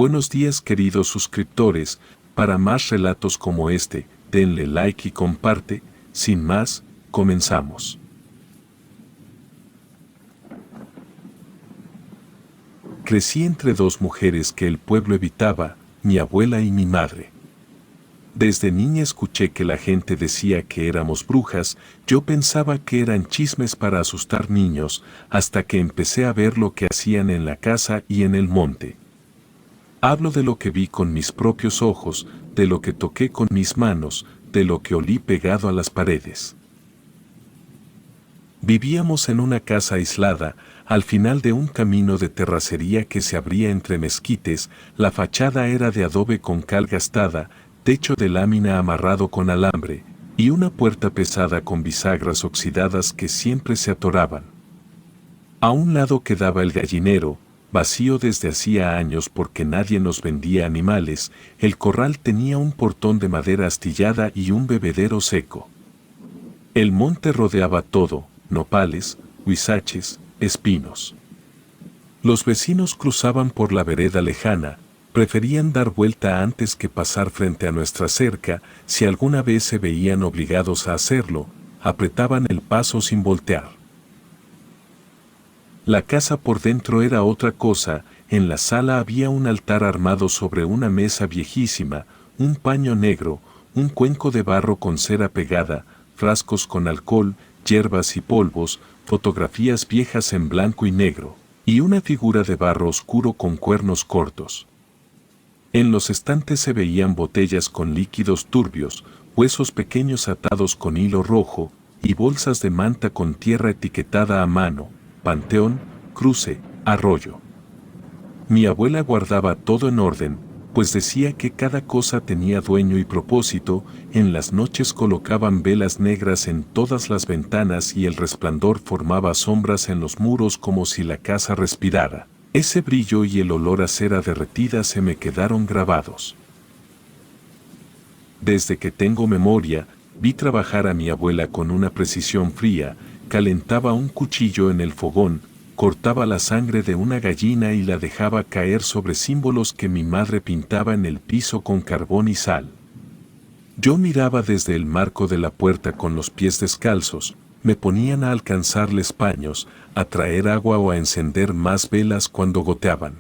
Buenos días queridos suscriptores, para más relatos como este, denle like y comparte. Sin más, comenzamos. Crecí entre dos mujeres que el pueblo evitaba, mi abuela y mi madre. Desde niña escuché que la gente decía que éramos brujas, yo pensaba que eran chismes para asustar niños, hasta que empecé a ver lo que hacían en la casa y en el monte. Hablo de lo que vi con mis propios ojos, de lo que toqué con mis manos, de lo que olí pegado a las paredes. Vivíamos en una casa aislada, al final de un camino de terracería que se abría entre mezquites. La fachada era de adobe con cal gastada, techo de lámina amarrado con alambre, y una puerta pesada con bisagras oxidadas que siempre se atoraban. A un lado quedaba el gallinero, vacío desde hacía años porque nadie nos vendía animales. El corral tenía un portón de madera astillada y un bebedero seco. El monte rodeaba todo, nopales, huizaches, espinos. Los vecinos cruzaban por la vereda lejana, preferían dar vuelta antes que pasar frente a nuestra cerca. Si alguna vez se veían obligados a hacerlo, apretaban el paso sin voltear. La casa por dentro era otra cosa. En la sala había un altar armado sobre una mesa viejísima, un paño negro, un cuenco de barro con cera pegada, frascos con alcohol, hierbas y polvos, fotografías viejas en blanco y negro, y una figura de barro oscuro con cuernos cortos. En los estantes se veían botellas con líquidos turbios, huesos pequeños atados con hilo rojo, y bolsas de manta con tierra etiquetada a mano: Panteón, Cruce, Arroyo. Mi abuela guardaba todo en orden, pues decía que cada cosa tenía dueño y propósito. En las noches colocaban velas negras en todas las ventanas y el resplandor formaba sombras en los muros como si la casa respirara. Ese brillo y el olor a cera derretida se me quedaron grabados. Desde que tengo memoria, vi trabajar a mi abuela con una precisión fría. Calentaba un cuchillo en el fogón, cortaba la sangre de una gallina y la dejaba caer sobre símbolos que mi madre pintaba en el piso con carbón y sal. Yo miraba desde el marco de la puerta con los pies descalzos. Me ponían a alcanzarles paños, a traer agua o a encender más velas cuando goteaban.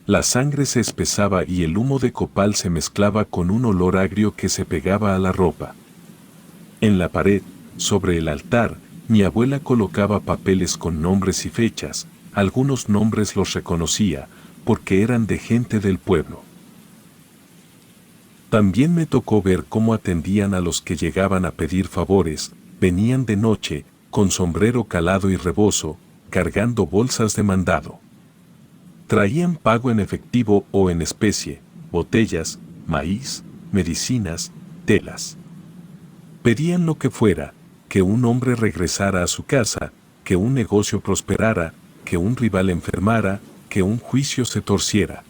La sangre se espesaba y el humo de copal se mezclaba con un olor agrio que se pegaba a la ropa. En la pared, sobre el altar, mi abuela colocaba papeles con nombres y fechas. Algunos nombres los reconocía, porque eran de gente del pueblo. También me tocó ver cómo atendían a los que llegaban a pedir favores. Venían de noche, con sombrero calado y rebozo, cargando bolsas de mandado. Traían pago en efectivo o en especie, botellas, maíz, medicinas, telas. Pedían lo que fuera: que un hombre regresara a su casa, que un negocio prosperara, que un rival enfermara, que un juicio se torciera.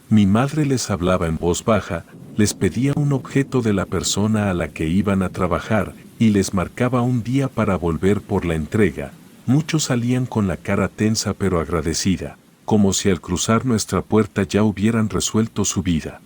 Mi madre les hablaba en voz baja, les pedía un objeto de la persona a la que iban a trabajar y les marcaba un día para volver por la entrega. Muchos salían con la cara tensa pero agradecida, como si al cruzar nuestra puerta ya hubieran resuelto su vida.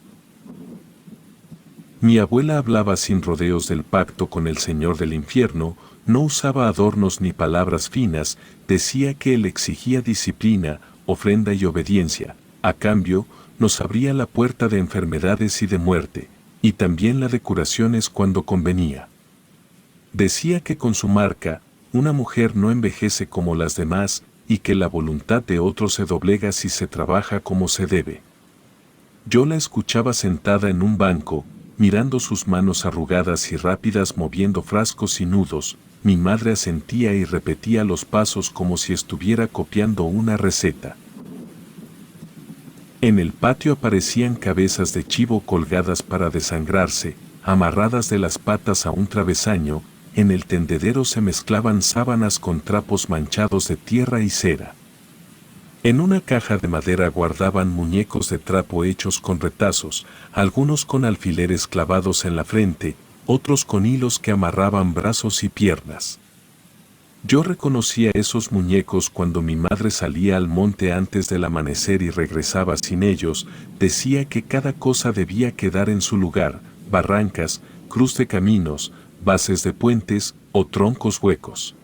Mi abuela hablaba sin rodeos del pacto con el Señor del infierno, no usaba adornos ni palabras finas. Decía que él exigía disciplina, ofrenda y obediencia. A cambio, nos abría la puerta de enfermedades y de muerte, y también la de curaciones cuando convenía. Decía que con su marca, una mujer no envejece como las demás, y que la voluntad de otro se doblega si se trabaja como se debe. Yo la escuchaba sentada en un banco, mirando sus manos arrugadas y rápidas moviendo frascos y nudos. Mi madre asentía y repetía los pasos como si estuviera copiando una receta. En el patio aparecían cabezas de chivo colgadas para desangrarse, amarradas de las patas a un travesaño. En el tendedero se mezclaban sábanas con trapos manchados de tierra y cera. En una caja de madera guardaban muñecos de trapo hechos con retazos, algunos con alfileres clavados en la frente, otros con hilos que amarraban brazos y piernas. Yo reconocía esos muñecos cuando mi madre salía al monte antes del amanecer y regresaba sin ellos, decía que cada cosa debía quedar en su lugar, barrancas, cruz de caminos, bases de puentes o troncos huecos.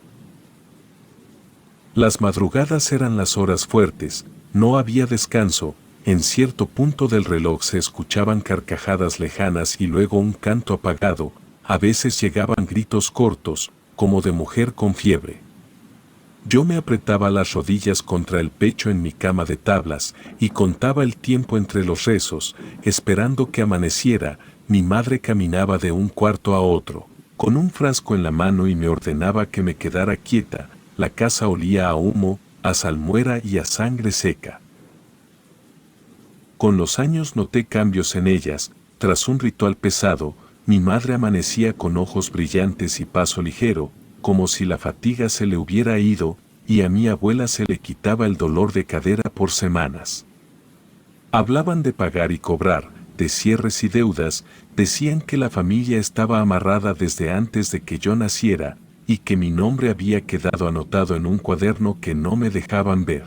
Las madrugadas eran las horas fuertes, no había descanso, en cierto punto del reloj se escuchaban carcajadas lejanas y luego un canto apagado, a veces llegaban gritos cortos, como de mujer con fiebre. Yo me apretaba las rodillas contra el pecho en mi cama de tablas y contaba el tiempo entre los rezos, esperando que amaneciera. Mi madre caminaba de un cuarto a otro, con un frasco en la mano y me ordenaba que me quedara quieta. La casa olía a humo, a salmuera y a sangre seca. Con los años noté cambios en ellas. Tras un ritual pesado, mi madre amanecía con ojos brillantes y paso ligero, como si la fatiga se le hubiera ido, y a mi abuela se le quitaba el dolor de cadera por semanas. Hablaban de pagar y cobrar, de cierres y deudas, decían que la familia estaba amarrada desde antes de que yo naciera, y que mi nombre había quedado anotado en un cuaderno que no me dejaban ver.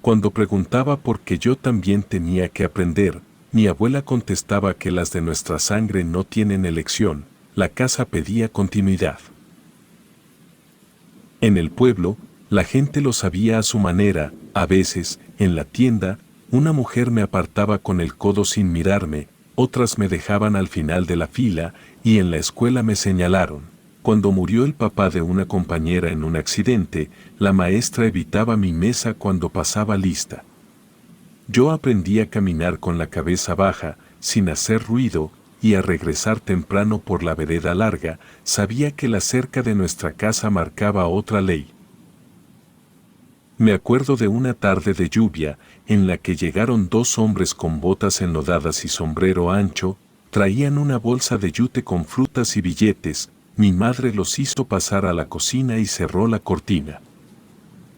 Cuando preguntaba por qué yo también tenía que aprender, mi abuela contestaba que las de nuestra sangre no tienen elección. La casa pedía continuidad. En el pueblo, la gente lo sabía a su manera. A veces, en la tienda, una mujer me apartaba con el codo sin mirarme, otras me dejaban al final de la fila, y en la escuela me señalaron. Cuando murió el papá de una compañera en un accidente, la maestra evitaba mi mesa cuando pasaba lista. Yo aprendí a caminar con la cabeza baja, sin hacer ruido, y a regresar temprano por la vereda larga. Sabía que la cerca de nuestra casa marcaba otra ley. Me acuerdo de una tarde de lluvia, en la que llegaron dos hombres con botas enlodadas y sombrero ancho, traían una bolsa de yute con frutas y billetes. Mi madre los hizo pasar a la cocina y cerró la cortina.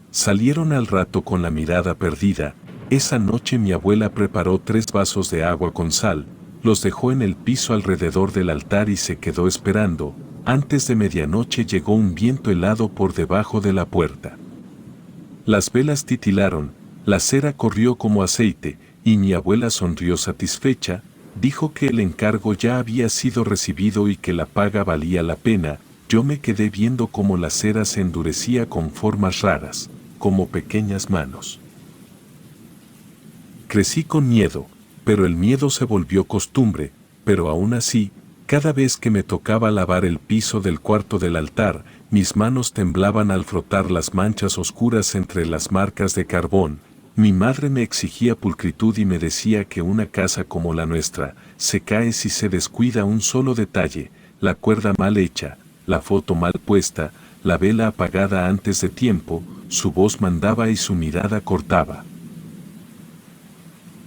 Salieron al rato con la mirada perdida. Esa noche mi abuela preparó 3 vasos de agua con sal, los dejó en el piso alrededor del altar y se quedó esperando. Antes de medianoche llegó un viento helado por debajo de la puerta. Las velas titilaron, la cera corrió como aceite, y mi abuela sonrió satisfecha. Dijo que el encargo ya había sido recibido y que la paga valía la pena. Yo me quedé viendo cómo la cera se endurecía con formas raras, como pequeñas manos. Crecí con miedo, pero el miedo se volvió costumbre, pero aún así, cada vez que me tocaba lavar el piso del cuarto del altar, mis manos temblaban al frotar las manchas oscuras entre las marcas de carbón. Mi madre me exigía pulcritud y me decía que una casa como la nuestra se cae si se descuida un solo detalle, la cuerda mal hecha, la foto mal puesta, la vela apagada antes de tiempo. Su voz mandaba y su mirada cortaba.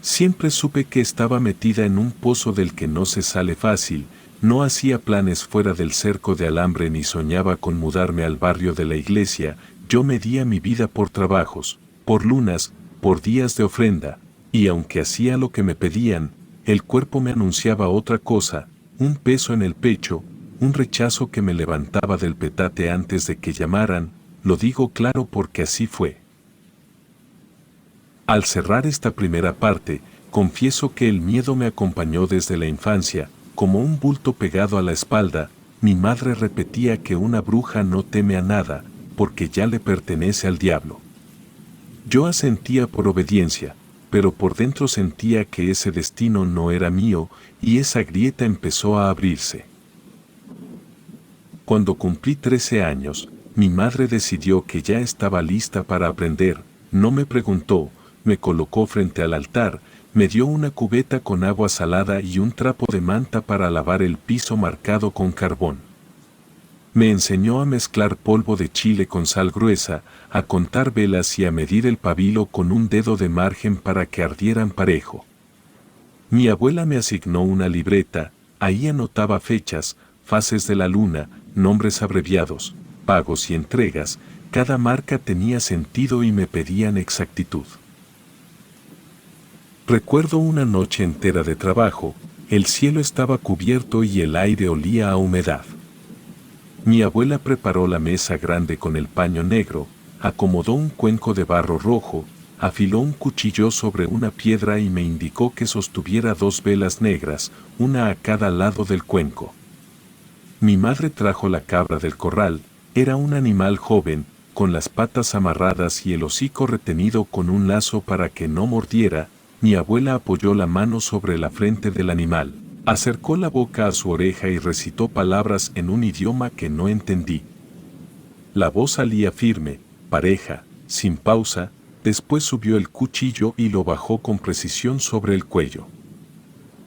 Siempre supe que estaba metida en un pozo del que no se sale fácil. No hacía planes fuera del cerco de alambre ni soñaba con mudarme al barrio de la iglesia. Yo medía mi vida por trabajos, por lunas, por días de ofrenda, y aunque hacía lo que me pedían, el cuerpo me anunciaba otra cosa, un peso en el pecho, un rechazo que me levantaba del petate antes de que llamaran. Lo digo claro porque así fue. Al cerrar esta primera parte, confieso que el miedo me acompañó desde la infancia, como un bulto pegado a la espalda. Mi madre repetía que una bruja no teme a nada, porque ya le pertenece al diablo. Yo asentía por obediencia, pero por dentro sentía que ese destino no era mío, y esa grieta empezó a abrirse. Cuando cumplí 13 años, mi madre decidió que ya estaba lista para aprender. No me preguntó, me colocó frente al altar, me dio una cubeta con agua salada y un trapo de manta para lavar el piso marcado con carbón. Me enseñó a mezclar polvo de chile con sal gruesa, a contar velas y a medir el pabilo con un dedo de margen para que ardieran parejo. Mi abuela me asignó una libreta, ahí anotaba fechas, fases de la luna, nombres abreviados, pagos y entregas. Cada marca tenía sentido y me pedían exactitud. Recuerdo una noche entera de trabajo, el cielo estaba cubierto y el aire olía a humedad. Mi abuela preparó la mesa grande con el paño negro, acomodó un cuenco de barro rojo, afiló un cuchillo sobre una piedra y me indicó que sostuviera 2 velas negras, una a cada lado del cuenco. Mi madre trajo la cabra del corral, era un animal joven, con las patas amarradas y el hocico retenido con un lazo para que no mordiera. Mi abuela apoyó la mano sobre la frente del animal, acercó la boca a su oreja y recitó palabras en un idioma que no entendí. La voz salía firme, pareja, sin pausa, después subió el cuchillo y lo bajó con precisión sobre el cuello.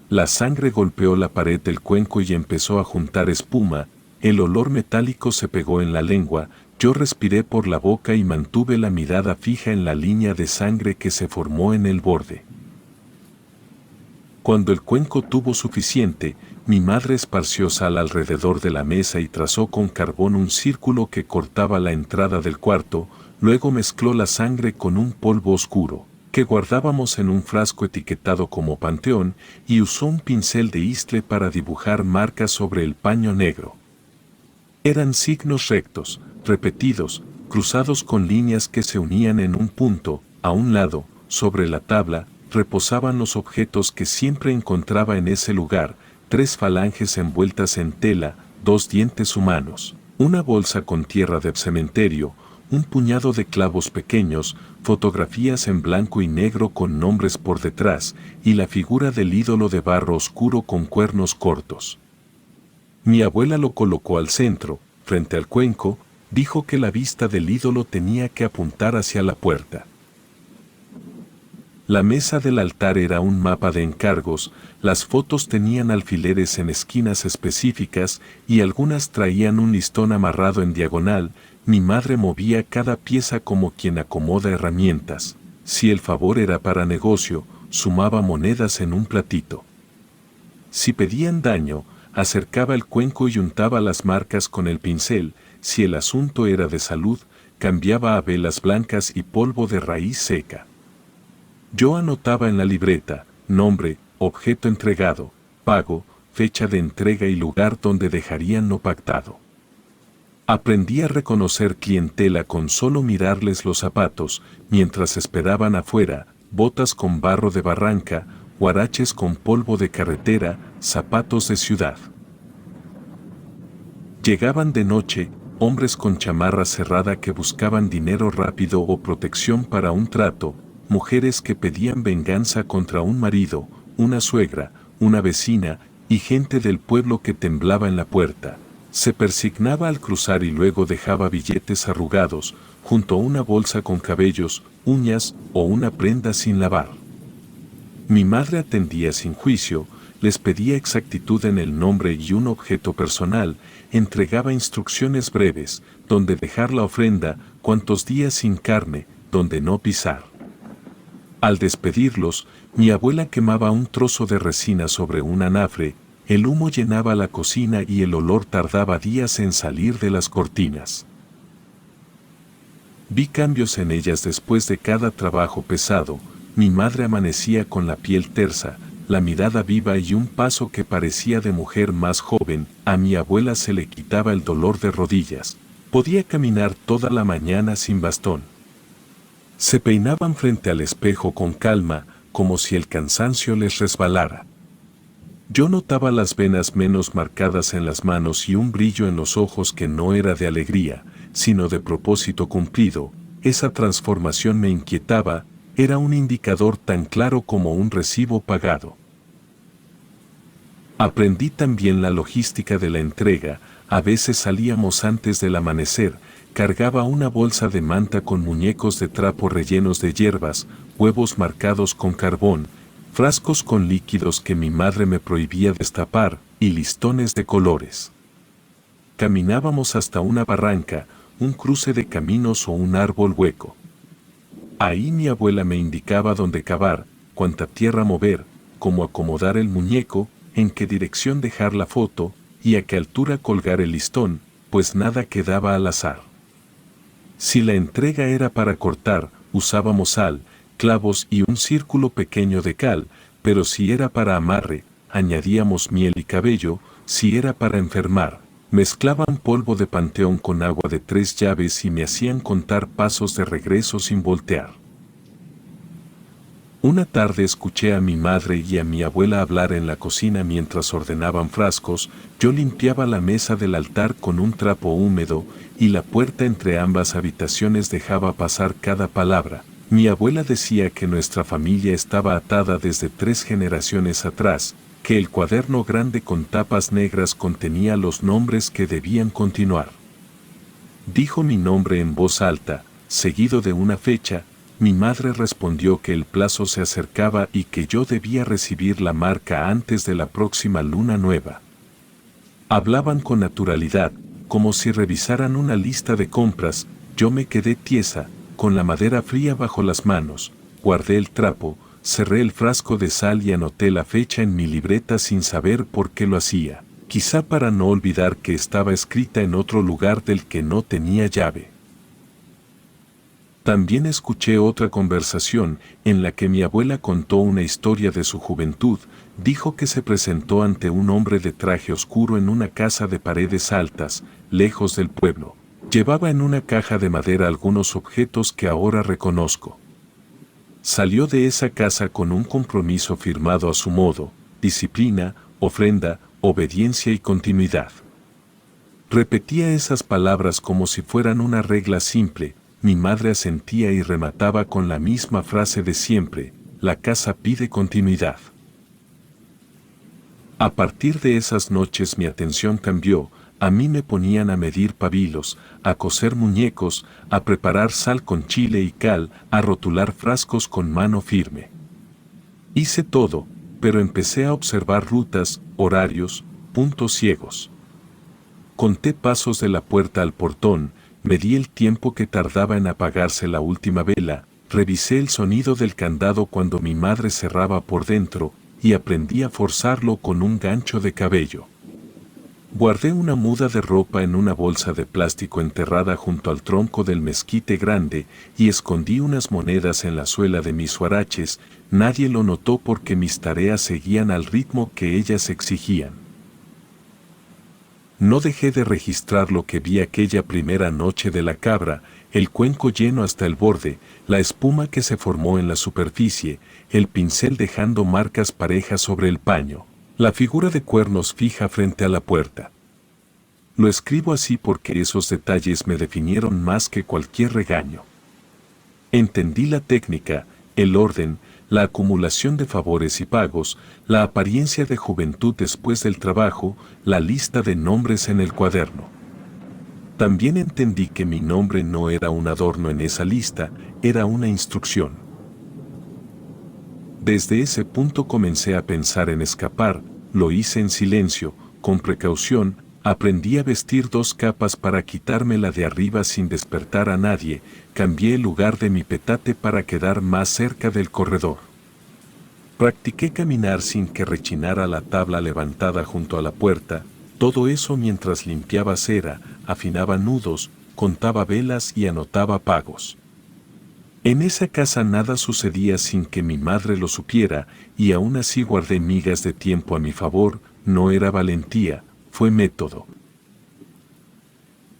La sangre golpeó la pared del cuenco y empezó a juntar espuma, el olor metálico se pegó en la lengua, yo respiré por la boca y mantuve la mirada fija en la línea de sangre que se formó en el borde. Cuando el cuenco tuvo suficiente, mi madre esparció sal alrededor de la mesa y trazó con carbón un círculo que cortaba la entrada del cuarto, luego mezcló la sangre con un polvo oscuro, que guardábamos en un frasco etiquetado como Panteón, y usó un pincel de istle para dibujar marcas sobre el paño negro. Eran signos rectos, repetidos, cruzados con líneas que se unían en un punto. A un lado, sobre la tabla, reposaban los objetos que siempre encontraba en ese lugar: 3 falanges envueltas en tela, 2 dientes humanos, una bolsa con tierra de cementerio, un puñado de clavos pequeños, fotografías en blanco y negro con nombres por detrás, y la figura del ídolo de barro oscuro con cuernos cortos. Mi abuela lo colocó al centro, frente al cuenco, dijo que la vista del ídolo tenía que apuntar hacia la puerta. La mesa del altar era un mapa de encargos, las fotos tenían alfileres en esquinas específicas y algunas traían un listón amarrado en diagonal. Mi madre movía cada pieza como quien acomoda herramientas. Si el favor era para negocio, sumaba monedas en un platito. Si pedían daño, acercaba el cuenco y untaba las marcas con el pincel. Si el asunto era de salud, cambiaba a velas blancas y polvo de raíz seca. Yo anotaba en la libreta: nombre, objeto entregado, pago, fecha de entrega y lugar donde dejarían lo pactado. Aprendí a reconocer clientela con solo mirarles los zapatos, mientras esperaban afuera: botas con barro de barranca, huaraches con polvo de carretera, zapatos de ciudad. Llegaban de noche, hombres con chamarra cerrada que buscaban dinero rápido o protección para un trato, mujeres que pedían venganza contra un marido, una suegra, una vecina, y gente del pueblo que temblaba en la puerta. Se persignaba al cruzar y luego dejaba billetes arrugados, junto a una bolsa con cabellos, uñas o una prenda sin lavar. Mi madre atendía sin juicio, les pedía exactitud en el nombre y un objeto personal, entregaba instrucciones breves: dónde dejar la ofrenda, cuántos días sin carne, dónde no pisar. Al despedirlos, mi abuela quemaba un trozo de resina sobre un anafre, el humo llenaba la cocina y el olor tardaba días en salir de las cortinas. Vi cambios en ellas después de cada trabajo pesado. Mi madre amanecía con la piel tersa, la mirada viva y un paso que parecía de mujer más joven. A mi abuela se le quitaba el dolor de rodillas, podía caminar toda la mañana sin bastón. Se peinaban frente al espejo con calma, como si el cansancio les resbalara. Yo notaba las venas menos marcadas en las manos y un brillo en los ojos que no era de alegría, sino de propósito cumplido. Esa transformación me inquietaba, era un indicador tan claro como un recibo pagado. Aprendí también la logística de la entrega. A veces salíamos antes del amanecer, cargaba una bolsa de manta con muñecos de trapo rellenos de hierbas, huevos marcados con carbón, frascos con líquidos que mi madre me prohibía destapar, y listones de colores. Caminábamos hasta una barranca, un cruce de caminos o un árbol hueco. Ahí mi abuela me indicaba dónde cavar, cuánta tierra mover, cómo acomodar el muñeco, en qué dirección dejar la foto, y a qué altura colgar el listón, pues nada quedaba al azar. Si la entrega era para cortar, usábamos sal, clavos y un círculo pequeño de cal, pero si era para amarre, añadíamos miel y cabello. Si era para enfermar, Mezclaban polvo de panteón con agua de 3 llaves y me hacían contar pasos de regreso sin voltear. Una tarde escuché a mi madre y a mi abuela hablar en la cocina mientras ordenaban frascos. Yo limpiaba la mesa del altar con un trapo húmedo y la puerta entre ambas habitaciones dejaba pasar cada palabra. Mi abuela decía que nuestra familia estaba atada desde 3 generaciones atrás, que el cuaderno grande con tapas negras contenía los nombres que debían continuar. Dijo mi nombre en voz alta, seguido de una fecha. Mi madre respondió que el plazo se acercaba y que yo debía recibir la marca antes de la próxima luna nueva. Hablaban con naturalidad, como si revisaran una lista de compras. Yo me quedé tiesa, con la madera fría bajo las manos, guardé el trapo, cerré el frasco de sal y anoté la fecha en mi libreta sin saber por qué lo hacía, quizá para no olvidar que estaba escrita en otro lugar del que no tenía llave. También escuché otra conversación en la que mi abuela contó una historia de su juventud. Dijo que se presentó ante un hombre de traje oscuro en una casa de paredes altas, lejos del pueblo. Llevaba en una caja de madera algunos objetos que ahora reconozco. Salió de esa casa con un compromiso firmado a su modo: disciplina, ofrenda, obediencia y continuidad. Repetía esas palabras como si fueran una regla simple. Mi madre asentía y remataba con la misma frase de siempre: la casa pide continuidad. A partir de esas noches mi atención cambió. A mí me ponían a medir pabilos, a coser muñecos, a preparar sal con chile y cal, a rotular frascos con mano firme. Hice todo, pero empecé a observar rutas, horarios, puntos ciegos. Conté pasos de la puerta al portón, medí el tiempo que tardaba en apagarse la última vela, revisé el sonido del candado cuando mi madre cerraba por dentro, y aprendí a forzarlo con un gancho de cabello. Guardé una muda de ropa en una bolsa de plástico enterrada junto al tronco del mezquite grande y escondí unas monedas en la suela de mis huaraches. Nadie lo notó porque mis tareas seguían al ritmo que ellas exigían. No dejé de registrar lo que vi aquella primera noche de la cabra: el cuenco lleno hasta el borde, la espuma que se formó en la superficie, el pincel dejando marcas parejas sobre el paño, la figura de cuernos fija frente a la puerta. Lo escribo así porque esos detalles me definieron más que cualquier regaño. Entendí la técnica, el orden, la acumulación de favores y pagos, la apariencia de juventud después del trabajo, la lista de nombres en el cuaderno. También entendí que mi nombre no era un adorno en esa lista, era una instrucción. Desde ese punto comencé a pensar en escapar. Lo hice en silencio, con precaución. Aprendí a vestir 2 capas para quitarme la de arriba sin despertar a nadie. Cambié el lugar de mi petate para quedar más cerca del corredor. Practiqué caminar sin que rechinara la tabla levantada junto a la puerta. Todo eso mientras limpiaba cera, afinaba nudos, contaba velas y anotaba pagos. En esa casa nada sucedía sin que mi madre lo supiera, y aún así guardé migas de tiempo a mi favor. No era valentía, fue método.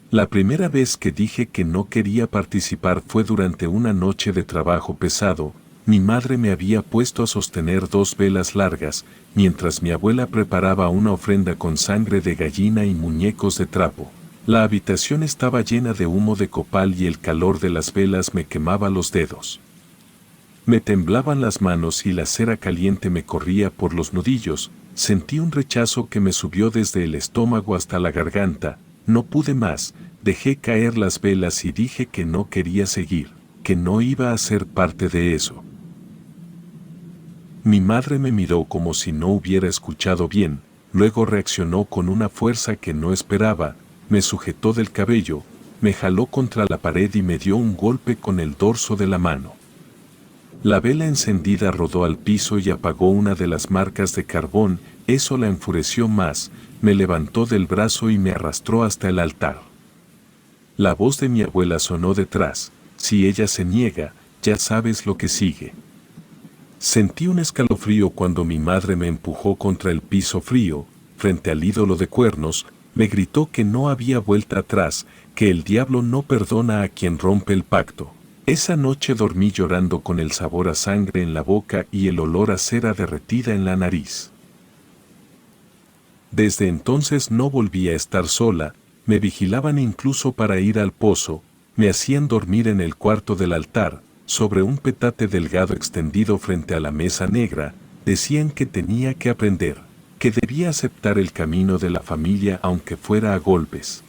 La primera vez que dije que no quería participar fue durante una noche de trabajo pesado. Mi madre me había puesto a sostener 2 velas largas, mientras mi abuela preparaba una ofrenda con sangre de gallina y muñecos de trapo. La habitación estaba llena de humo de copal y el calor de las velas me quemaba los dedos. Me temblaban las manos y la cera caliente me corría por los nudillos. Sentí un rechazo que me subió desde el estómago hasta la garganta. No pude más, dejé caer las velas y dije que no quería seguir, que no iba a ser parte de eso. Mi madre me miró como si no hubiera escuchado bien, luego reaccionó con una fuerza que no esperaba. Me sujetó del cabello, me jaló contra la pared y me dio un golpe con el dorso de la mano. La vela encendida rodó al piso y apagó una de las marcas de carbón. Eso la enfureció más. Me levantó del brazo y me arrastró hasta el altar. La voz de mi abuela sonó detrás: si ella se niega, ya sabes lo que sigue. Sentí un escalofrío cuando mi madre me empujó contra el piso frío, frente al ídolo de cuernos. Me gritó que no había vuelta atrás, que el diablo no perdona a quien rompe el pacto. Esa noche dormí llorando con el sabor a sangre en la boca y el olor a cera derretida en la nariz. Desde entonces no volví a estar sola, me vigilaban incluso para ir al pozo, me hacían dormir en el cuarto del altar, sobre un petate delgado extendido frente a la mesa negra, decían que tenía que aprender, que debía aceptar el camino de la familia aunque fuera a golpes.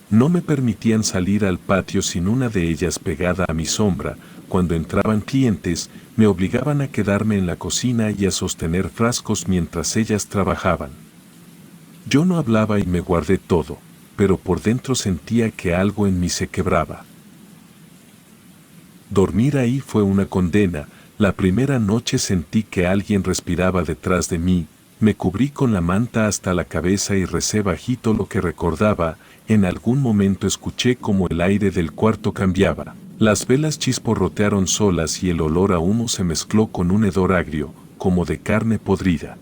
No me permitían salir al patio sin una de ellas pegada a mi sombra, cuando entraban clientes, me obligaban a quedarme en la cocina y a sostener frascos mientras ellas trabajaban. Yo no hablaba y me guardé todo, pero por dentro sentía que algo en mí se quebraba. Dormir ahí fue una condena. La primera noche sentí que alguien respiraba detrás de mí, me cubrí con la manta hasta la cabeza y recé bajito lo que recordaba. En algún momento escuché como el aire del cuarto cambiaba. Las velas chisporrotearon solas y el olor a humo se mezcló con un hedor agrio, como de carne podrida.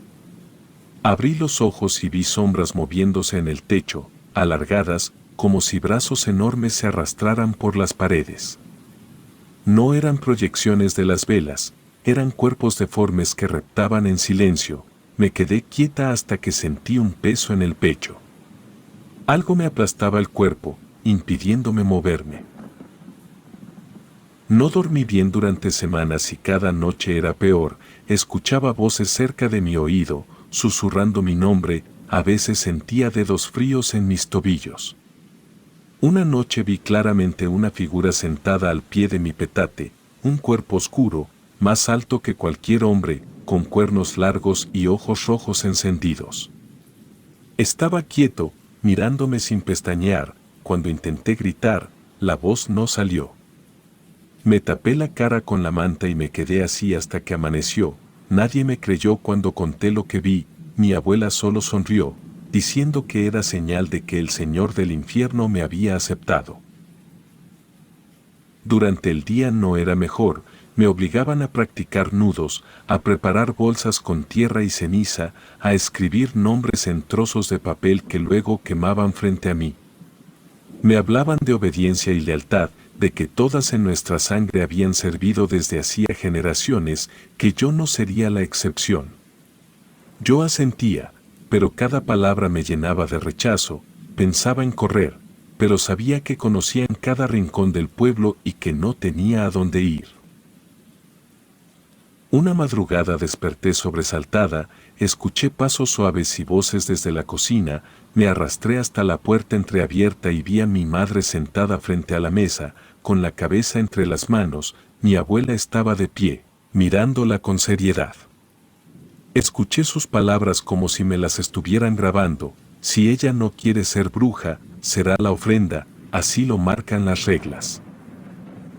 Abrí los ojos y vi sombras moviéndose en el techo, alargadas, como si brazos enormes se arrastraran por las paredes. No eran proyecciones de las velas, eran cuerpos deformes que reptaban en silencio. Me quedé quieta hasta que sentí un peso en el pecho. Algo me aplastaba el cuerpo, impidiéndome moverme. No dormí bien durante semanas y cada noche era peor. Escuchaba voces cerca de mi oído, susurrando mi nombre, a veces sentía dedos fríos en mis tobillos. Una noche vi claramente una figura sentada al pie de mi petate, un cuerpo oscuro, más alto que cualquier hombre, con cuernos largos y ojos rojos encendidos. Estaba quieto, mirándome sin pestañear. Cuando intenté gritar, la voz no salió. Me tapé la cara con la manta y me quedé así hasta que amaneció. Nadie me creyó cuando conté lo que vi, mi abuela solo sonrió, diciendo que era señal de que el Señor del infierno me había aceptado. Durante el día no era mejor, me obligaban a practicar nudos, a preparar bolsas con tierra y ceniza, a escribir nombres en trozos de papel que luego quemaban frente a mí. Me hablaban de obediencia y lealtad, de que todas en nuestra sangre habían servido desde hacía generaciones, que yo no sería la excepción. Yo asentía, pero cada palabra me llenaba de rechazo. Pensaba en correr, pero sabía que conocían cada rincón del pueblo y que no tenía a dónde ir. Una madrugada desperté sobresaltada, escuché pasos suaves y voces desde la cocina, me arrastré hasta la puerta entreabierta y vi a mi madre sentada frente a la mesa, con la cabeza entre las manos. Mi abuela estaba de pie, mirándola con seriedad. Escuché sus palabras como si me las estuvieran grabando: si ella no quiere ser bruja, será la ofrenda, así lo marcan las reglas.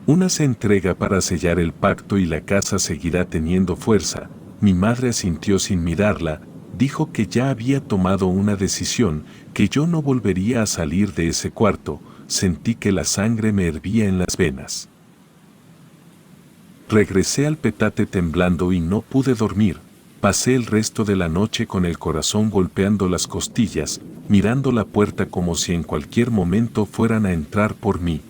Una se entrega para sellar el pacto y la casa seguirá teniendo fuerza. Mi madre asintió sin mirarla, dijo que ya había tomado una decisión, que yo no volvería a salir de ese cuarto. Sentí que la sangre me hervía en las venas. Regresé al petate temblando y no pude dormir. Pasé el resto de la noche con el corazón golpeando las costillas, mirando la puerta como si en cualquier momento fueran a entrar por mí.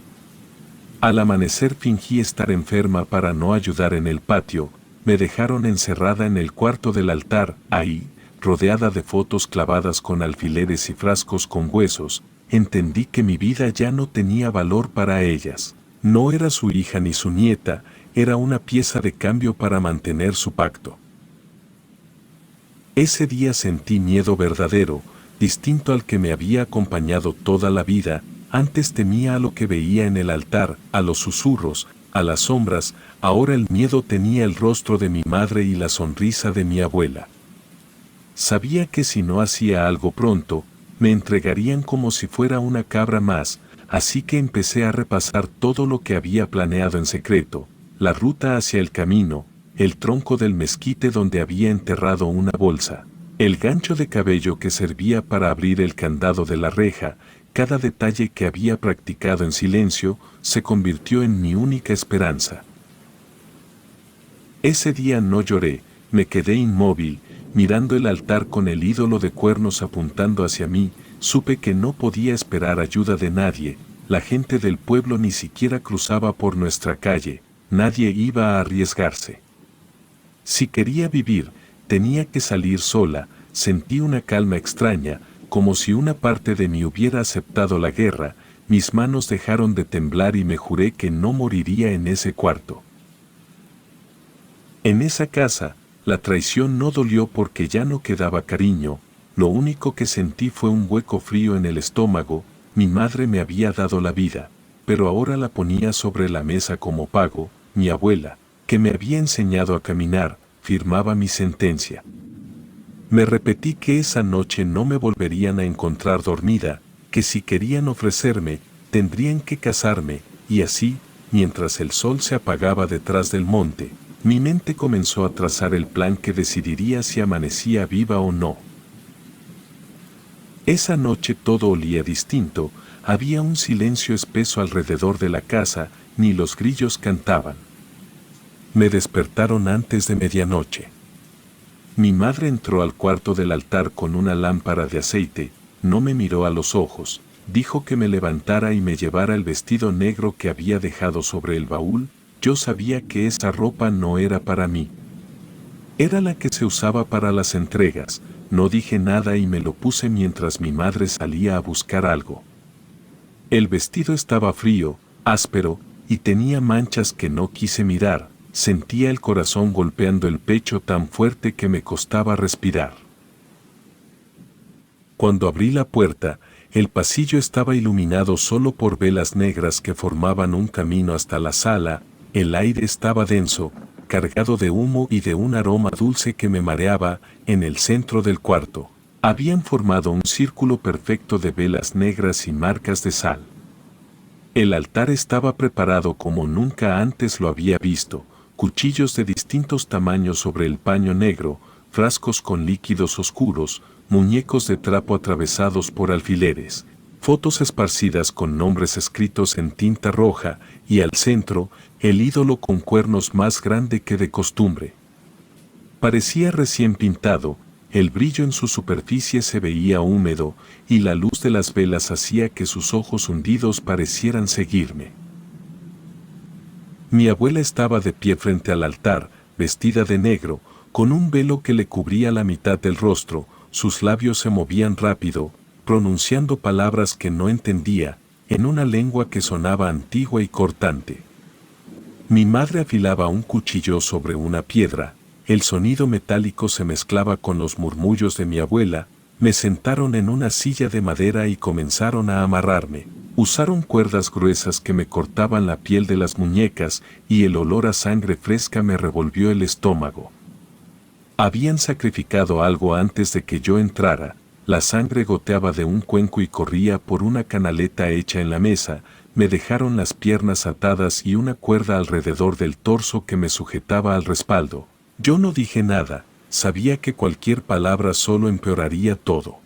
Al amanecer fingí estar enferma para no ayudar en el patio. Me dejaron encerrada en el cuarto del altar. Ahí, rodeada de fotos clavadas con alfileres y frascos con huesos, entendí que mi vida ya no tenía valor para ellas. No era su hija ni su nieta, era una pieza de cambio para mantener su pacto. Ese día sentí miedo verdadero, distinto al que me había acompañado toda la vida. Antes temía a lo que veía en el altar, a los susurros, a las sombras. Ahora el miedo tenía el rostro de mi madre y la sonrisa de mi abuela. Sabía que si no hacía algo pronto, me entregarían como si fuera una cabra más, así que empecé a repasar todo lo que había planeado en secreto: la ruta hacia el camino, el tronco del mezquite donde había enterrado una bolsa, el gancho de cabello que servía para abrir el candado de la reja. Cada detalle que había practicado en silencio se convirtió en mi única esperanza. Ese día no lloré, me quedé inmóvil, mirando el altar con el ídolo de cuernos apuntando hacia mí. supe que no podía esperar ayuda de nadie, la gente del pueblo ni siquiera cruzaba por nuestra calle, nadie iba a arriesgarse. Si quería vivir, tenía que salir sola, sentí una calma extraña, como si una parte de mí hubiera aceptado la guerra, mis manos dejaron de temblar y me juré que no moriría en ese cuarto. En esa casa, la traición no dolió porque ya no quedaba cariño, lo único que sentí fue un hueco frío en el estómago. Mi madre me había dado la vida, pero ahora la ponía sobre la mesa como pago. Mi abuela, que me había enseñado a caminar, firmaba mi sentencia. Me repetí que esa noche no me volverían a encontrar dormida, que si querían ofrecerme, tendrían que casarme, y así, mientras el sol se apagaba detrás del monte, mi mente comenzó a trazar el plan que decidiría si amanecía viva o no. Esa noche todo olía distinto, había un silencio espeso alrededor de la casa, ni los grillos cantaban. Me despertaron antes de medianoche. Mi madre entró al cuarto del altar con una lámpara de aceite, no me miró a los ojos, dijo que me levantara y me llevara el vestido negro que había dejado sobre el baúl. Yo sabía que esa ropa no era para mí. Era la que se usaba para las entregas. No dije nada y me lo puse mientras mi madre salía a buscar algo. El vestido estaba frío, áspero, y tenía manchas que no quise mirar. Sentía el corazón golpeando el pecho tan fuerte que me costaba respirar. Cuando abrí la puerta, el pasillo estaba iluminado solo por velas negras que formaban un camino hasta la sala. El aire estaba denso, cargado de humo y de un aroma dulce que me mareaba. En el centro del cuarto, habían formado un círculo perfecto de velas negras y marcas de sal. El altar estaba preparado como nunca antes lo había visto, cuchillos de distintos tamaños sobre el paño negro, frascos con líquidos oscuros, muñecos de trapo atravesados por alfileres, fotos esparcidas con nombres escritos en tinta roja, y al centro, el ídolo con cuernos más grande que de costumbre. Parecía recién pintado, el brillo en su superficie se veía húmedo, y la luz de las velas hacía que sus ojos hundidos parecieran seguirme. Mi abuela estaba de pie frente al altar, vestida de negro, con un velo que le cubría la mitad del rostro. Sus labios se movían rápido, pronunciando palabras que no entendía, en una lengua que sonaba antigua y cortante. Mi madre afilaba un cuchillo sobre una piedra, el sonido metálico se mezclaba con los murmullos de mi abuela. Me sentaron en una silla de madera y comenzaron a amarrarme. Usaron cuerdas gruesas que me cortaban la piel de las muñecas, y el olor a sangre fresca me revolvió el estómago. Habían sacrificado algo antes de que yo entrara. La sangre goteaba de un cuenco y corría por una canaleta hecha en la mesa. Me dejaron las piernas atadas y una cuerda alrededor del torso que me sujetaba al respaldo. Yo no dije nada, sabía que cualquier palabra solo empeoraría todo.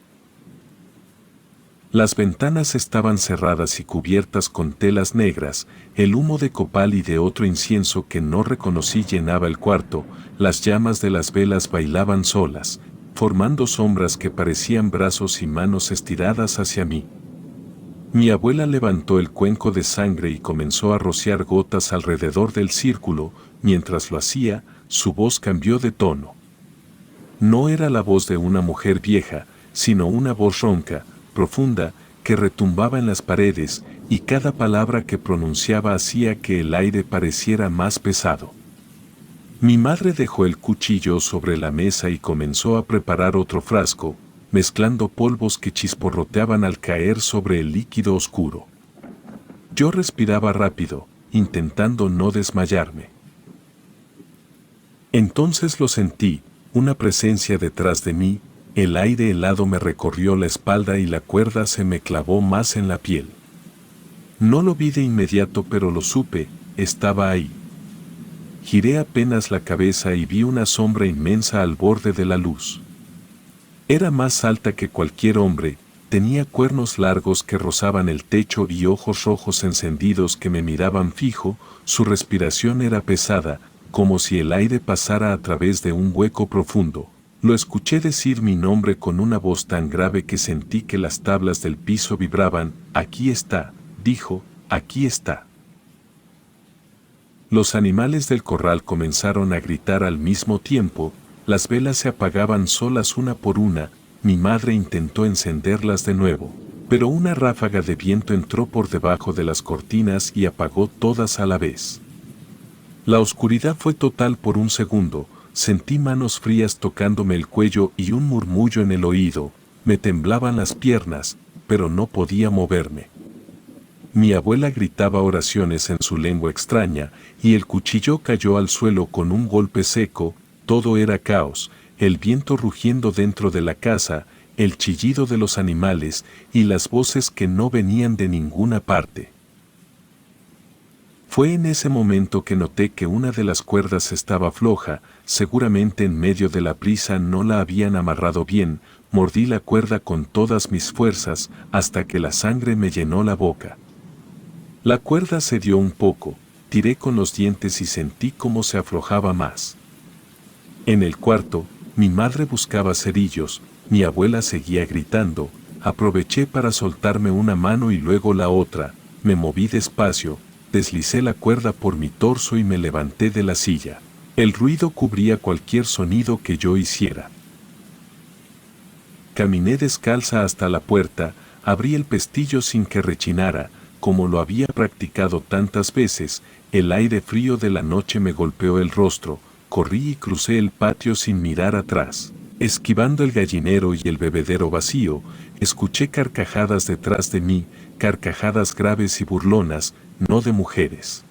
Las ventanas estaban cerradas y cubiertas con telas negras, el humo de copal y de otro incienso que no reconocí llenaba el cuarto. Las llamas de las velas bailaban solas, formando sombras que parecían brazos y manos estiradas hacia mí. Mi abuela levantó el cuenco de sangre y comenzó a rociar gotas alrededor del círculo. Mientras lo hacía, su voz cambió de tono. No era la voz de una mujer vieja, sino una voz ronca, profunda, que retumbaba en las paredes, y cada palabra que pronunciaba hacía que el aire pareciera más pesado. Mi madre dejó el cuchillo sobre la mesa y comenzó a preparar otro frasco, mezclando polvos que chisporroteaban al caer sobre el líquido oscuro. Yo respiraba rápido, intentando no desmayarme. Entonces lo sentí, una presencia detrás de mí. El aire helado me recorrió la espalda y la cuerda se me clavó más en la piel. No lo vi de inmediato, pero lo supe, estaba ahí. Giré apenas la cabeza y vi una sombra inmensa al borde de la luz. Era más alta que cualquier hombre, tenía cuernos largos que rozaban el techo y ojos rojos encendidos que me miraban fijo. Su respiración era pesada, como si el aire pasara a través de un hueco profundo. Lo escuché decir mi nombre con una voz tan grave que sentí que las tablas del piso vibraban. Aquí está, dijo, aquí está. Los animales del corral comenzaron a gritar al mismo tiempo, las velas se apagaban solas una por una, mi madre intentó encenderlas de nuevo, pero una ráfaga de viento entró por debajo de las cortinas y apagó todas a la vez. La oscuridad fue total por un segundo, sentí manos frías tocándome el cuello y un murmullo en el oído, me temblaban las piernas, pero no podía moverme. Mi abuela gritaba oraciones en su lengua extraña, y el cuchillo cayó al suelo con un golpe seco, todo era caos, el viento rugiendo dentro de la casa, el chillido de los animales y las voces que no venían de ninguna parte. Fue en ese momento que noté que una de las cuerdas estaba floja, seguramente en medio de la prisa no la habían amarrado bien, mordí la cuerda con todas mis fuerzas hasta que la sangre me llenó la boca. La cuerda cedió un poco, tiré con los dientes y sentí cómo se aflojaba más. En el cuarto, mi madre buscaba cerillos, mi abuela seguía gritando, aproveché para soltarme una mano y luego la otra, me moví despacio, deslicé la cuerda por mi torso y me levanté de la silla. El ruido cubría cualquier sonido que yo hiciera. Caminé descalza hasta la puerta, abrí el pestillo sin que rechinara, como lo había practicado tantas veces, el aire frío de la noche me golpeó el rostro, corrí y crucé el patio sin mirar atrás. Esquivando el gallinero y el bebedero vacío, escuché carcajadas detrás de mí, carcajadas graves y burlonas, no de mujeres.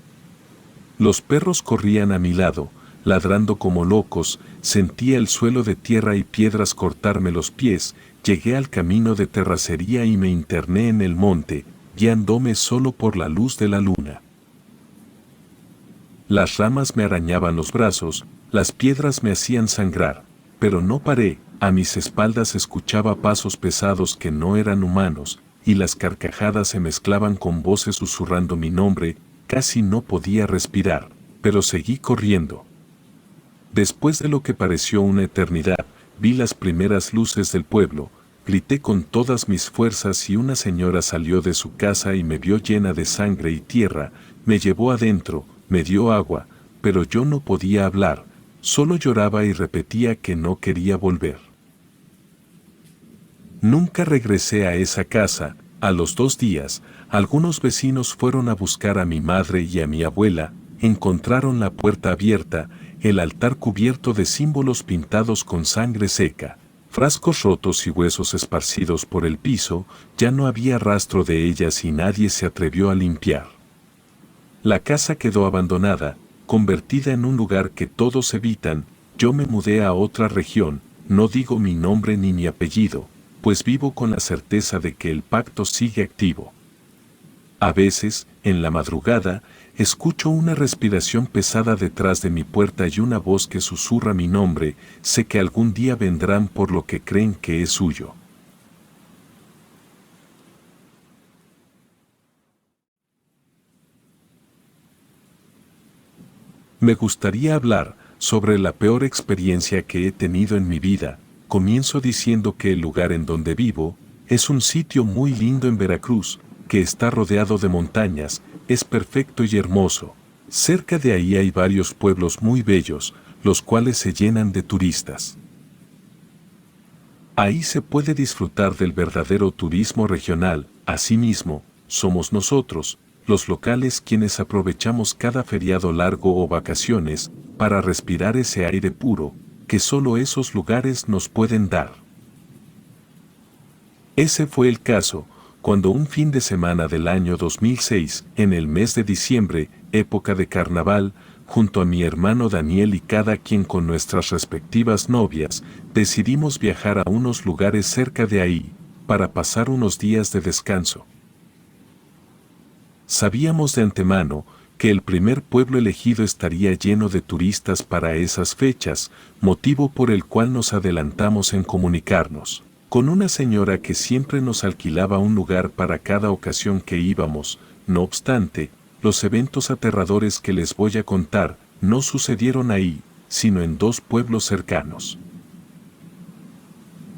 Los perros corrían a mi lado, ladrando como locos, sentía el suelo de tierra y piedras cortarme los pies, llegué al camino de terracería y me interné en el monte, guiándome solo por la luz de la luna. Las ramas me arañaban los brazos, las piedras me hacían sangrar, pero no paré, a mis espaldas escuchaba pasos pesados que no eran humanos, y las carcajadas se mezclaban con voces susurrando mi nombre, casi no podía respirar, pero seguí corriendo. Después de lo que pareció una eternidad, vi las primeras luces del pueblo, grité con todas mis fuerzas y una señora salió de su casa y me vio llena de sangre y tierra, me llevó adentro, me dio agua, pero yo no podía hablar, solo lloraba y repetía que no quería volver. Nunca regresé a esa casa. A los 2 días, algunos vecinos fueron a buscar a mi madre y a mi abuela, encontraron la puerta abierta, el altar cubierto de símbolos pintados con sangre seca, frascos rotos y huesos esparcidos por el piso, ya no había rastro de ellas y nadie se atrevió a limpiar. La casa quedó abandonada, convertida en un lugar que todos evitan. Yo me mudé a otra región, no digo mi nombre ni mi apellido, pues vivo con la certeza de que el pacto sigue activo. A veces, en la madrugada, escucho una respiración pesada detrás de mi puerta y una voz que susurra mi nombre, sé que algún día vendrán por lo que creen que es suyo. Me gustaría hablar sobre la peor experiencia que he tenido en mi vida. Comienzo diciendo que el lugar en donde vivo es un sitio muy lindo en Veracruz, que está rodeado de montañas, es perfecto y hermoso. Cerca de ahí hay varios pueblos muy bellos, los cuales se llenan de turistas. Ahí se puede disfrutar del verdadero turismo regional. Asimismo, somos nosotros, los locales, quienes aprovechamos cada feriado largo o vacaciones para respirar ese aire puro que solo esos lugares nos pueden dar. Ese fue el caso cuando un fin de semana del año 2006, en el mes de diciembre, época de carnaval, junto a mi hermano Daniel y cada quien con nuestras respectivas novias, decidimos viajar a unos lugares cerca de ahí, para pasar unos días de descanso. Sabíamos de antemano que el primer pueblo elegido estaría lleno de turistas para esas fechas, motivo por el cual nos adelantamos en comunicarnos con una señora que siempre nos alquilaba un lugar para cada ocasión que íbamos. No obstante, los eventos aterradores que les voy a contar no sucedieron ahí, sino en 2 pueblos cercanos.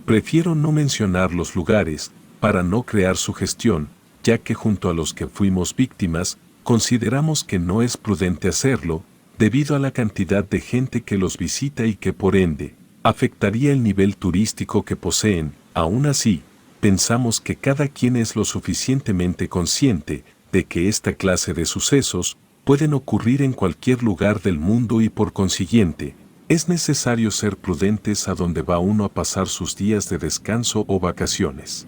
Prefiero no mencionar los lugares, para no crear sugestión, ya que junto a los que fuimos víctimas, consideramos que no es prudente hacerlo, debido a la cantidad de gente que los visita y que por ende, afectaría el nivel turístico que poseen. Aún así, pensamos que cada quien es lo suficientemente consciente de que esta clase de sucesos pueden ocurrir en cualquier lugar del mundo y por consiguiente, es necesario ser prudentes a donde va uno a pasar sus días de descanso o vacaciones.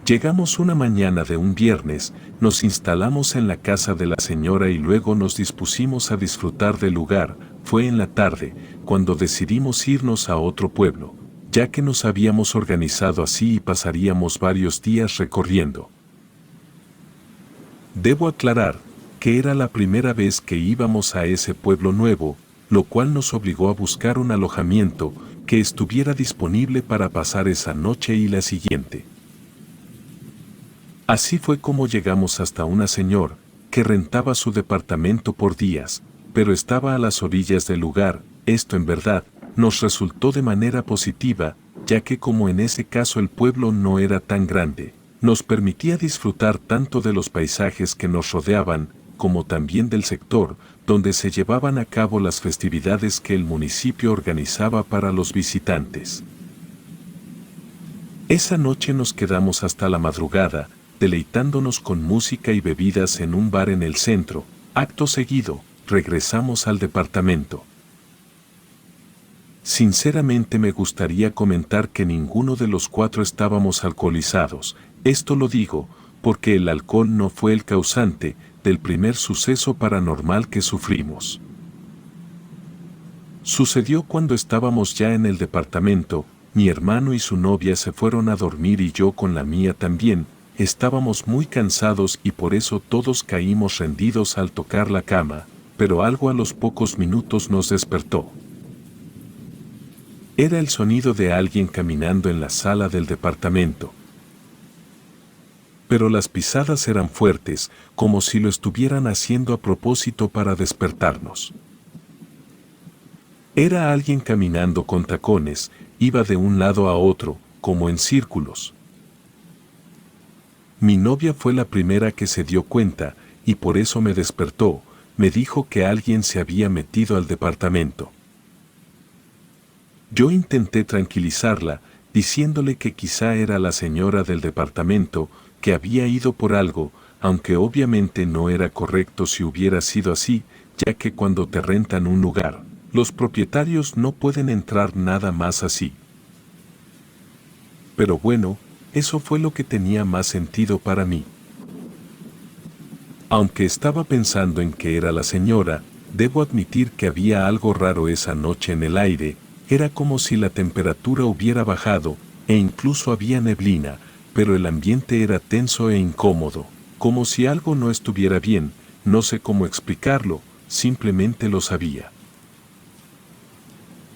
Llegamos una mañana de un viernes, nos instalamos en la casa de la señora y luego nos dispusimos a disfrutar del lugar. Fue en la tarde, cuando decidimos irnos a otro pueblo, ya que nos habíamos organizado así y pasaríamos varios días recorriendo. Debo aclarar que era la primera vez que íbamos a ese pueblo nuevo, lo cual nos obligó a buscar un alojamiento que estuviera disponible para pasar esa noche y la siguiente. Así fue como llegamos hasta una señora que rentaba su departamento por días, pero estaba a las orillas del lugar. Esto en verdad nos resultó de manera positiva, ya que como en ese caso el pueblo no era tan grande, nos permitía disfrutar tanto de los paisajes que nos rodeaban, como también del sector donde se llevaban a cabo las festividades que el municipio organizaba para los visitantes. Esa noche nos quedamos hasta la madrugada, deleitándonos con música y bebidas en un bar en el centro. Acto seguido, regresamos al departamento. Sinceramente me gustaría comentar que ninguno de los cuatro estábamos alcoholizados. Esto lo digo porque el alcohol no fue el causante del primer suceso paranormal que sufrimos. Sucedió cuando estábamos ya en el departamento, mi hermano y su novia se fueron a dormir y yo con la mía también. Estábamos muy cansados y por eso todos caímos rendidos al tocar la cama, pero algo a los pocos minutos nos despertó. Era el sonido de alguien caminando en la sala del departamento. Pero las pisadas eran fuertes, como si lo estuvieran haciendo a propósito para despertarnos. Era alguien caminando con tacones, iba de un lado a otro, como en círculos. Mi novia fue la primera que se dio cuenta, y por eso me despertó. Me dijo que alguien se había metido al departamento. Yo intenté tranquilizarla, diciéndole que quizá era la señora del departamento, que había ido por algo, aunque obviamente no era correcto si hubiera sido así, ya que cuando te rentan un lugar, los propietarios no pueden entrar nada más así. Pero bueno, eso fue lo que tenía más sentido para mí. Aunque estaba pensando en que era la señora, debo admitir que había algo raro esa noche en el aire. Era como si la temperatura hubiera bajado, e incluso había neblina, pero el ambiente era tenso e incómodo, como si algo no estuviera bien. No sé cómo explicarlo, simplemente lo sabía.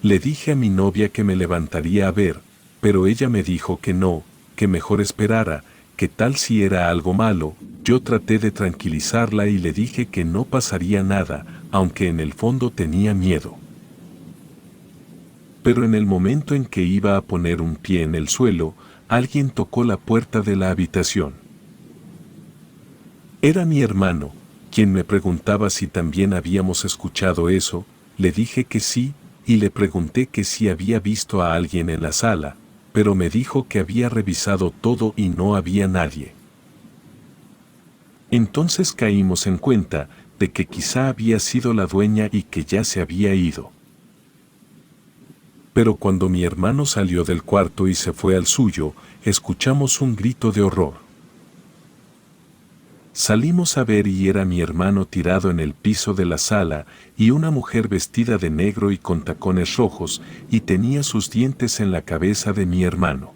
Le dije a mi novia que me levantaría a ver, pero ella me dijo que no, que mejor esperara, que tal si era algo malo. Yo traté de tranquilizarla y le dije que no pasaría nada, aunque en el fondo tenía miedo. Pero en el momento en que iba a poner un pie en el suelo, alguien tocó la puerta de la habitación. Era mi hermano, quien me preguntaba si también habíamos escuchado eso. Le dije que sí, y le pregunté que si había visto a alguien en la sala, pero me dijo que había revisado todo y no había nadie. Entonces caímos en cuenta de que quizá había sido la dueña y que ya se había ido. Pero cuando mi hermano salió del cuarto y se fue al suyo, escuchamos un grito de horror. Salimos a ver y era mi hermano tirado en el piso de la sala y una mujer vestida de negro y con tacones rojos y tenía sus dientes en la cabeza de mi hermano.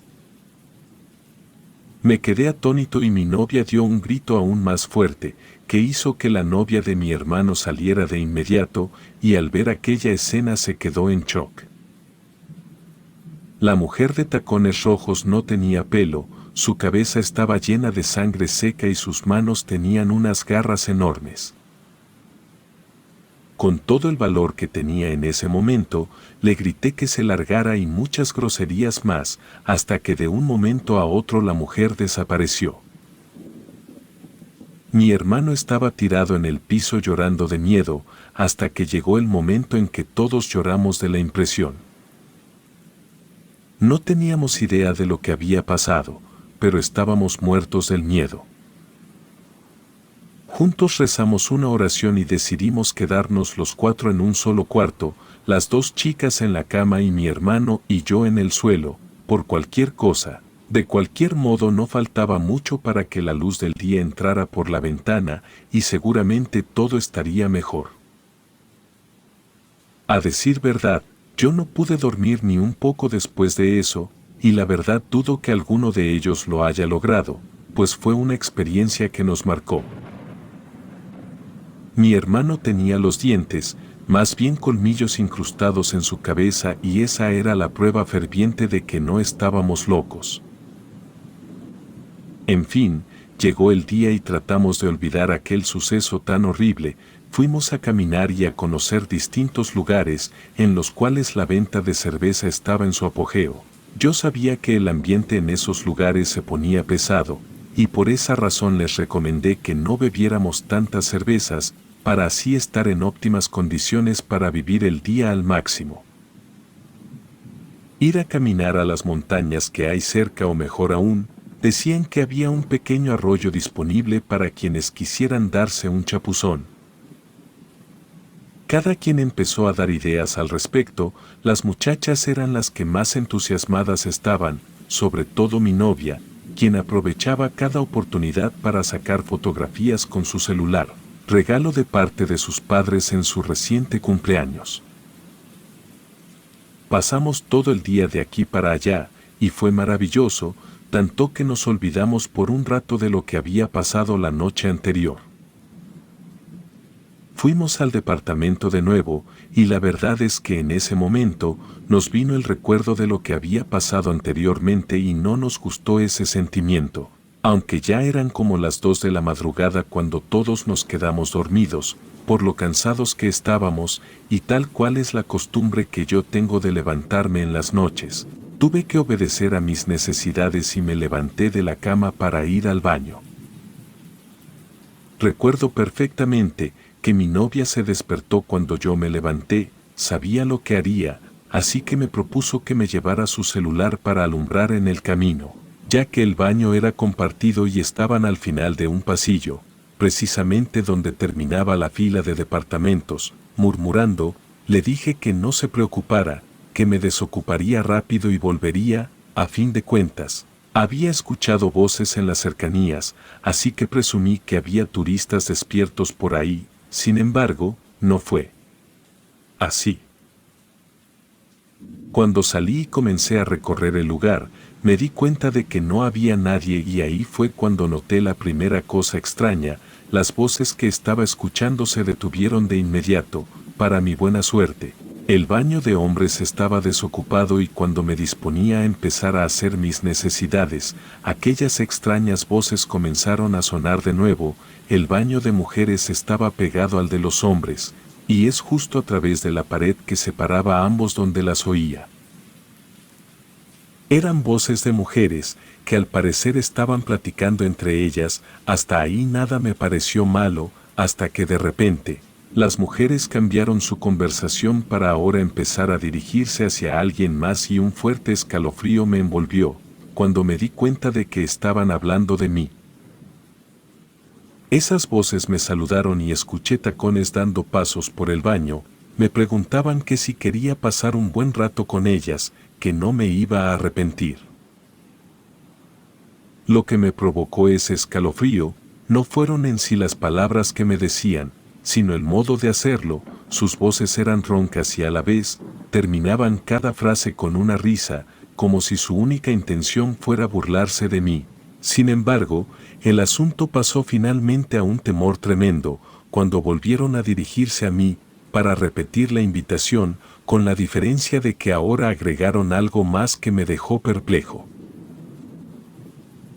Me quedé atónito y mi novia dio un grito aún más fuerte, que hizo que la novia de mi hermano saliera de inmediato y al ver aquella escena se quedó en shock. La mujer de tacones rojos no tenía pelo, su cabeza estaba llena de sangre seca y sus manos tenían unas garras enormes. Con todo el valor que tenía en ese momento, le grité que se largara y muchas groserías más, hasta que de un momento a otro la mujer desapareció. Mi hermano estaba tirado en el piso llorando de miedo, hasta que llegó el momento en que todos lloramos de la impresión. No teníamos idea de lo que había pasado, pero estábamos muertos del miedo. Juntos rezamos una oración y decidimos quedarnos los 4 en un solo cuarto, las 2 chicas en la cama y mi hermano y yo en el suelo, por cualquier cosa. De cualquier modo no faltaba mucho para que la luz del día entrara por la ventana y seguramente todo estaría mejor. A decir verdad, yo no pude dormir ni un poco después de eso, y la verdad dudo que alguno de ellos lo haya logrado, pues fue una experiencia que nos marcó. Mi hermano tenía los dientes, más bien colmillos incrustados en su cabeza y esa era la prueba ferviente de que no estábamos locos. En fin, llegó el día y tratamos de olvidar aquel suceso tan horrible, fuimos a caminar y a conocer distintos lugares en los cuales la venta de cerveza estaba en su apogeo. Yo sabía que el ambiente en esos lugares se ponía pesado, y por esa razón les recomendé que no bebiéramos tantas cervezas, para así estar en óptimas condiciones para vivir el día al máximo. Ir a caminar a las montañas que hay cerca o mejor aún, decían que había un pequeño arroyo disponible para quienes quisieran darse un chapuzón. Cada quien empezó a dar ideas al respecto, las muchachas eran las que más entusiasmadas estaban, sobre todo mi novia, quien aprovechaba cada oportunidad para sacar fotografías con su celular, regalo de parte de sus padres en su reciente cumpleaños. Pasamos todo el día de aquí para allá, y fue maravilloso, tanto que nos olvidamos por un rato de lo que había pasado la noche anterior. Fuimos al departamento de nuevo, y la verdad es que en ese momento nos vino el recuerdo de lo que había pasado anteriormente y no nos gustó ese sentimiento, aunque ya eran como las 2 de la madrugada cuando todos nos quedamos dormidos, por lo cansados que estábamos, y tal cual es la costumbre que yo tengo de levantarme en las noches. Tuve que obedecer a mis necesidades y me levanté de la cama para ir al baño. Recuerdo perfectamente que mi novia se despertó cuando yo me levanté, sabía lo que haría, así que me propuso que me llevara su celular para alumbrar en el camino, ya que el baño era compartido y estaban al final de un pasillo, precisamente donde terminaba la fila de departamentos. Murmurando, le dije que no se preocupara, que me desocuparía rápido y volvería. A fin de cuentas, había escuchado voces en las cercanías, así que presumí que había turistas despiertos por ahí. Sin embargo, no fue así. Cuando salí y comencé a recorrer el lugar, me di cuenta de que no había nadie y ahí fue cuando noté la primera cosa extraña. Las voces que estaba escuchando se detuvieron de inmediato. Para mi buena suerte, el baño de hombres estaba desocupado y cuando me disponía a empezar a hacer mis necesidades, aquellas extrañas voces comenzaron a sonar de nuevo. El baño de mujeres estaba pegado al de los hombres, y es justo a través de la pared que separaba a ambos donde las oía. Eran voces de mujeres, que al parecer estaban platicando entre ellas. Hasta ahí nada me pareció malo, hasta que de repente, las mujeres cambiaron su conversación para ahora empezar a dirigirse hacia alguien más y un fuerte escalofrío me envolvió, cuando me di cuenta de que estaban hablando de mí. Esas voces me saludaron y escuché tacones dando pasos por el baño, me preguntaban que si quería pasar un buen rato con ellas, que no me iba a arrepentir. Lo que me provocó ese escalofrío, no fueron en sí las palabras que me decían, sino el modo de hacerlo. Sus voces eran roncas y a la vez, terminaban cada frase con una risa, como si su única intención fuera burlarse de mí. Sin embargo, el asunto pasó finalmente a un temor tremendo, cuando volvieron a dirigirse a mí, para repetir la invitación, con la diferencia de que ahora agregaron algo más que me dejó perplejo.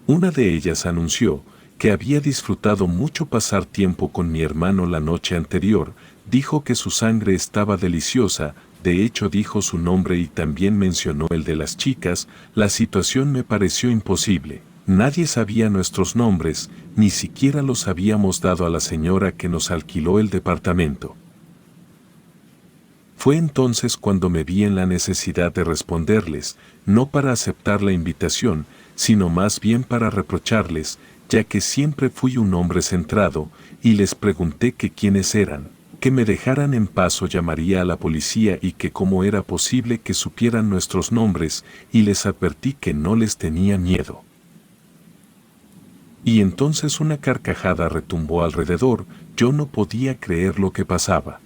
Una de ellas anunció que había disfrutado mucho pasar tiempo con mi hermano la noche anterior, Dijo que su sangre estaba deliciosa, de hecho dijo su nombre y también mencionó el de las chicas. La situación me pareció imposible. Nadie sabía nuestros nombres, ni siquiera los habíamos dado a la señora que nos alquiló el departamento. Fue entonces cuando me vi en la necesidad de responderles, no para aceptar la invitación, sino más bien para reprocharles, ya que siempre fui un hombre centrado, y les pregunté que quiénes eran, que me dejaran en paz o llamaría a la policía y que cómo era posible que supieran nuestros nombres, y les advertí que no les tenía miedo. Y entonces una carcajada retumbó alrededor, yo no podía creer lo que pasaba.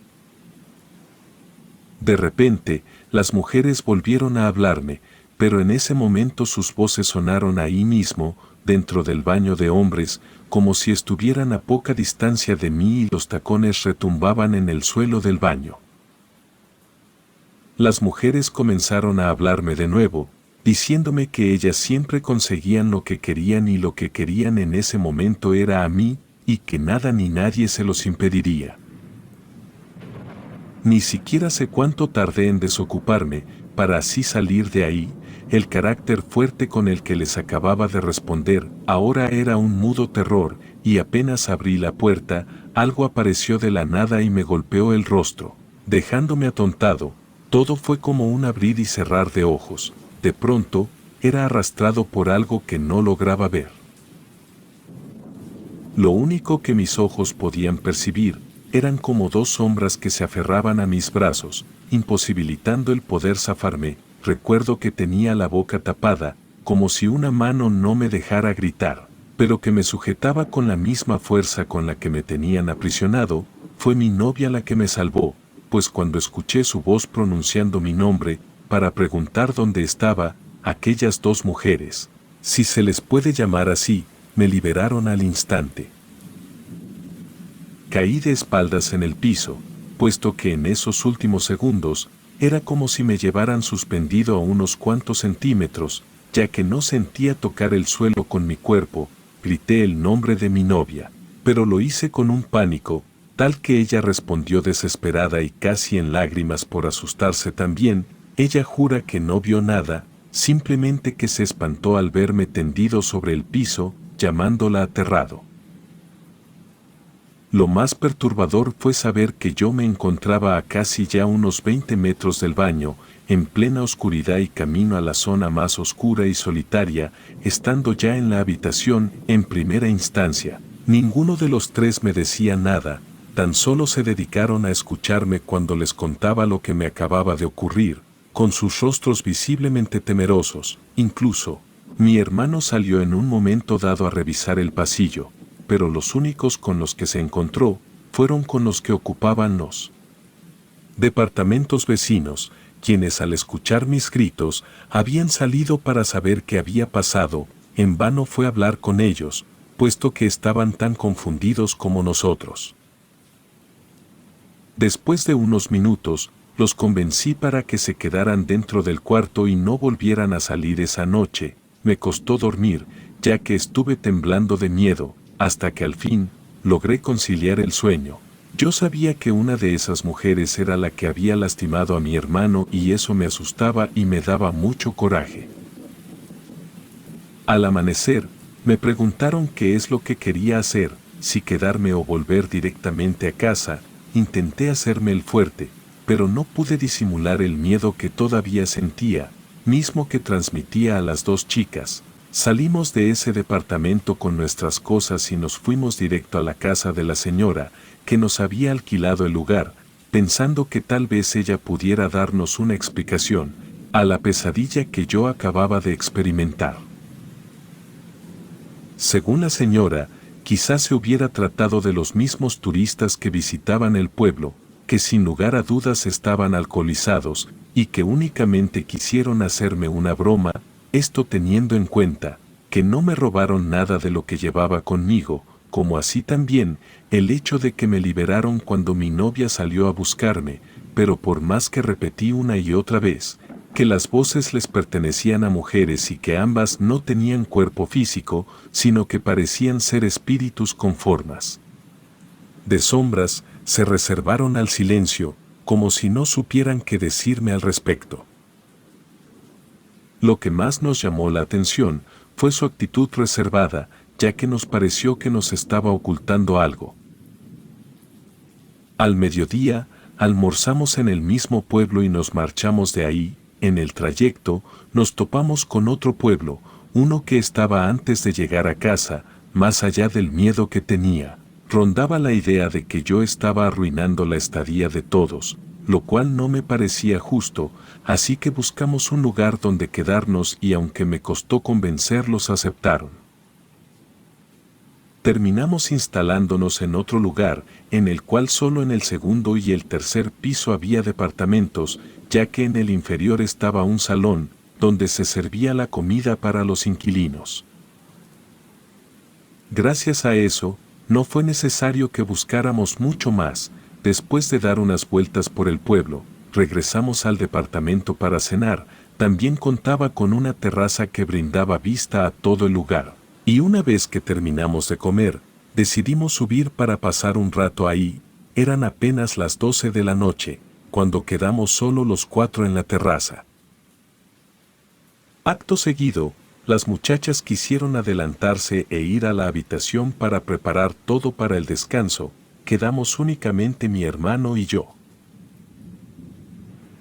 De repente, las mujeres volvieron a hablarme, pero en ese momento sus voces sonaron ahí mismo, dentro del baño de hombres, como si estuvieran a poca distancia de mí y los tacones retumbaban en el suelo del baño. Las mujeres comenzaron a hablarme de nuevo, diciéndome que ellas siempre conseguían lo que querían y lo que querían en ese momento era a mí, y que nada ni nadie se los impediría. Ni siquiera sé cuánto tardé en desocuparme, para así salir de ahí. El carácter fuerte con el que les acababa de responder ahora era un mudo terror, y apenas abrí la puerta, algo apareció de la nada y me golpeó el rostro, dejándome atontado. Todo fue como un abrir y cerrar de ojos. De pronto, era arrastrado por algo que no lograba ver. Lo único que mis ojos podían percibir eran como dos sombras que se aferraban a mis brazos, imposibilitando el poder zafarme. Recuerdo que tenía la boca tapada, como si una mano no me dejara gritar, pero que me sujetaba con la misma fuerza con la que me tenían aprisionado. Fue mi novia la que me salvó, pues cuando escuché su voz pronunciando mi nombre, para preguntar dónde estaba, aquellas dos mujeres, si se les puede llamar así, me liberaron al instante. Caí de espaldas en el piso, puesto que en esos últimos segundos, era como si me llevaran suspendido a unos cuantos centímetros, ya que no sentía tocar el suelo con mi cuerpo. Grité el nombre de mi novia, pero lo hice con un pánico, tal que ella respondió desesperada y casi en lágrimas por asustarse también. Ella jura que no vio nada, simplemente que se espantó al verme tendido sobre el piso, llamándola aterrado. Lo más perturbador fue saber que yo me encontraba a casi ya unos 20 metros del baño, en plena oscuridad y camino a la zona más oscura y solitaria, estando ya en la habitación. En primera instancia, ninguno de los tres me decía nada, tan solo se dedicaron a escucharme cuando les contaba lo que me acababa de ocurrir, con sus rostros visiblemente temerosos. Incluso, mi hermano salió en un momento dado a revisar el pasillo, pero los únicos con los que se encontró fueron con los que ocupaban los departamentos vecinos, quienes al escuchar mis gritos habían salido para saber qué había pasado. En vano fue hablar con ellos, puesto que estaban tan confundidos como nosotros. Después de unos minutos, los convencí para que se quedaran dentro del cuarto y no volvieran a salir esa noche. Me costó dormir, ya que estuve temblando de miedo, hasta que al fin logré conciliar el sueño. Yo sabía que una de esas mujeres era la que había lastimado a mi hermano y eso me asustaba y me daba mucho coraje. Al amanecer, me preguntaron qué es lo que quería hacer, si quedarme o volver directamente a casa. Intenté hacerme el fuerte, pero no pude disimular el miedo que todavía sentía, mismo que transmitía a las dos chicas. Salimos de ese departamento con nuestras cosas y nos fuimos directo a la casa de la señora, que nos había alquilado el lugar, pensando que tal vez ella pudiera darnos una explicación a la pesadilla que yo acababa de experimentar. Según la señora, quizás se hubiera tratado de los mismos turistas que visitaban el pueblo, que sin lugar a dudas estaban alcoholizados, y que únicamente quisieron hacerme una broma, esto teniendo en cuenta que no me robaron nada de lo que llevaba conmigo, como así también el hecho de que me liberaron cuando mi novia salió a buscarme, pero por más que repetí una y otra vez que las voces les pertenecían a mujeres y que ambas no tenían cuerpo físico, sino que parecían ser espíritus con formas de sombras, se reservaron al silencio, como si no supieran qué decirme al respecto. Lo que más nos llamó la atención fue su actitud reservada, ya que nos pareció que nos estaba ocultando algo. Al mediodía, almorzamos en el mismo pueblo y nos marchamos de ahí. En el trayecto, nos topamos con otro pueblo, uno que estaba antes de llegar a casa. Más allá del miedo que tenía, rondaba la idea de que yo estaba arruinando la estadía de todos, lo cual no me parecía justo, así que buscamos un lugar donde quedarnos y aunque me costó convencerlos aceptaron. Terminamos instalándonos en otro lugar, en el cual solo en el segundo y el tercer piso había departamentos, ya que en el inferior estaba un salón, donde se servía la comida para los inquilinos. Gracias a eso, no fue necesario que buscáramos mucho más. Después de dar unas vueltas por el pueblo, regresamos al departamento para cenar. También contaba con una terraza que brindaba vista a todo el lugar. Y una vez que terminamos de comer, decidimos subir para pasar un rato ahí. Eran apenas las 12 de la noche, cuando quedamos solo los 4 en la terraza. Acto seguido, las muchachas quisieron adelantarse e ir a la habitación para preparar todo para el descanso. Quedamos únicamente mi hermano y yo.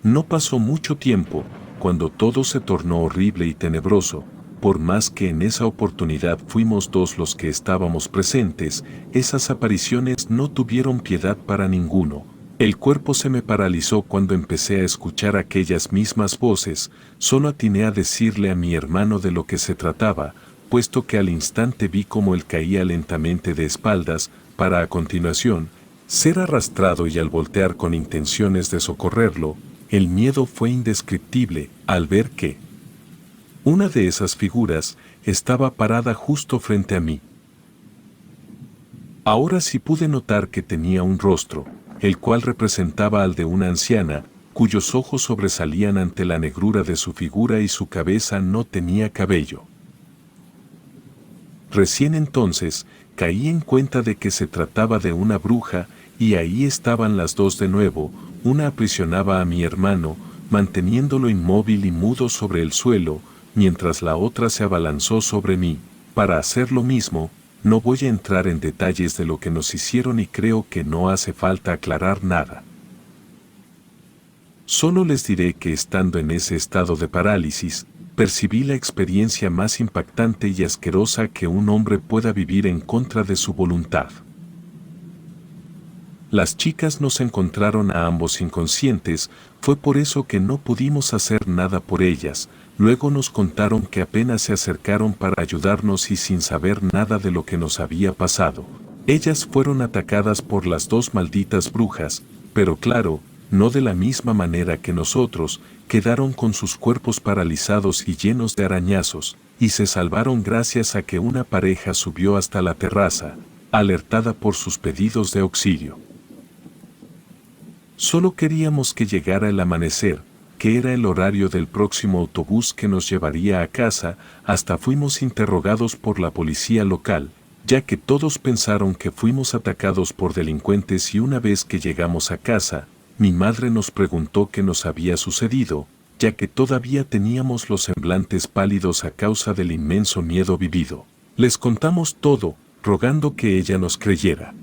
No pasó mucho tiempo, cuando todo se tornó horrible y tenebroso. Por más que en esa oportunidad fuimos 2 los que estábamos presentes, esas apariciones no tuvieron piedad para ninguno. El cuerpo se me paralizó cuando empecé a escuchar aquellas mismas voces. Solo atiné a decirle a mi hermano de lo que se trataba, puesto que al instante vi cómo él caía lentamente de espaldas, para a continuación ser arrastrado, y al voltear con intenciones de socorrerlo, el miedo fue indescriptible al ver que una de esas figuras estaba parada justo frente a mí. Ahora sí pude notar que tenía un rostro, el cual representaba al de una anciana, cuyos ojos sobresalían ante la negrura de su figura y su cabeza no tenía cabello. Recién entonces caí en cuenta de que se trataba de una bruja, y ahí estaban las 2 de nuevo. Una aprisionaba a mi hermano, manteniéndolo inmóvil y mudo sobre el suelo, mientras la otra se abalanzó sobre mí, para hacer lo mismo. No voy a entrar en detalles de lo que nos hicieron y creo que no hace falta aclarar nada. Solo les diré que estando en ese estado de parálisis, percibí la experiencia más impactante y asquerosa que un hombre pueda vivir en contra de su voluntad. Las chicas nos encontraron a ambos inconscientes, fue por eso que no pudimos hacer nada por ellas. Luego nos contaron que apenas se acercaron para ayudarnos y sin saber nada de lo que nos había pasado. Ellas fueron atacadas por las 2 malditas brujas, pero claro, no de la misma manera que nosotros. Quedaron con sus cuerpos paralizados y llenos de arañazos, y se salvaron gracias a que una pareja subió hasta la terraza, alertada por sus pedidos de auxilio. Solo queríamos que llegara el amanecer, que era el horario del próximo autobús que nos llevaría a casa. Hasta fuimos interrogados por la policía local, ya que todos pensaron que fuimos atacados por delincuentes, y una vez que llegamos a casa, mi madre nos preguntó qué nos había sucedido, ya que todavía teníamos los semblantes pálidos a causa del inmenso miedo vivido. Les contamos todo, rogando que ella nos creyera.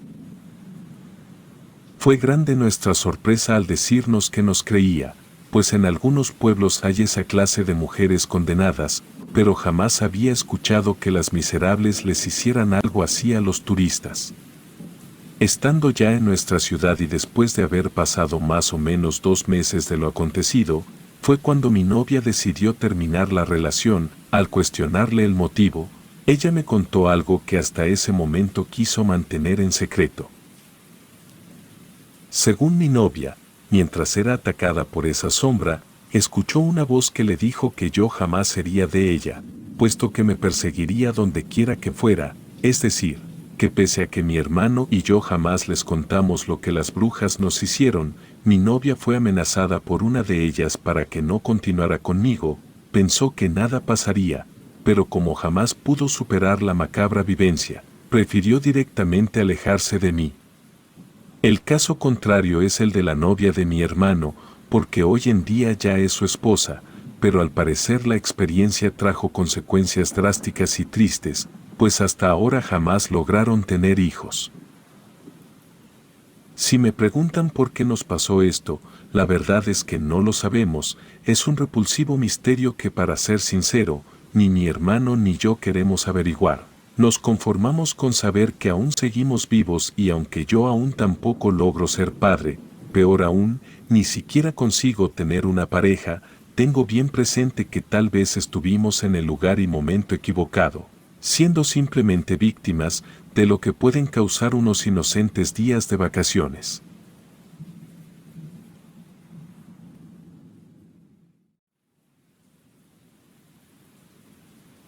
Fue grande nuestra sorpresa al decirnos que nos creía, pues en algunos pueblos hay esa clase de mujeres condenadas, pero jamás había escuchado que las miserables les hicieran algo así a los turistas. Estando ya en nuestra ciudad y después de haber pasado más o menos 2 meses de lo acontecido, fue cuando mi novia decidió terminar la relación. Al cuestionarle el motivo, ella me contó algo que hasta ese momento quiso mantener en secreto. Según mi novia, mientras era atacada por esa sombra, escuchó una voz que le dijo que yo jamás sería de ella, puesto que me perseguiría donde quiera que fuera, es decir, que pese a que mi hermano y yo jamás les contamos lo que las brujas nos hicieron, mi novia fue amenazada por una de ellas para que no continuara conmigo. Pensó que nada pasaría, pero como jamás pudo superar la macabra vivencia, prefirió directamente alejarse de mí. El caso contrario es el de la novia de mi hermano, porque hoy en día ya es su esposa, pero al parecer la experiencia trajo consecuencias drásticas y tristes, pues hasta ahora jamás lograron tener hijos. Si me preguntan por qué nos pasó esto, la verdad es que no lo sabemos, es un repulsivo misterio que, para ser sincero, ni mi hermano ni yo queremos averiguar. Nos conformamos con saber que aún seguimos vivos, y aunque yo aún tampoco logro ser padre, peor aún, ni siquiera consigo tener una pareja, tengo bien presente que tal vez estuvimos en el lugar y momento equivocado, siendo simplemente víctimas de lo que pueden causar unos inocentes días de vacaciones.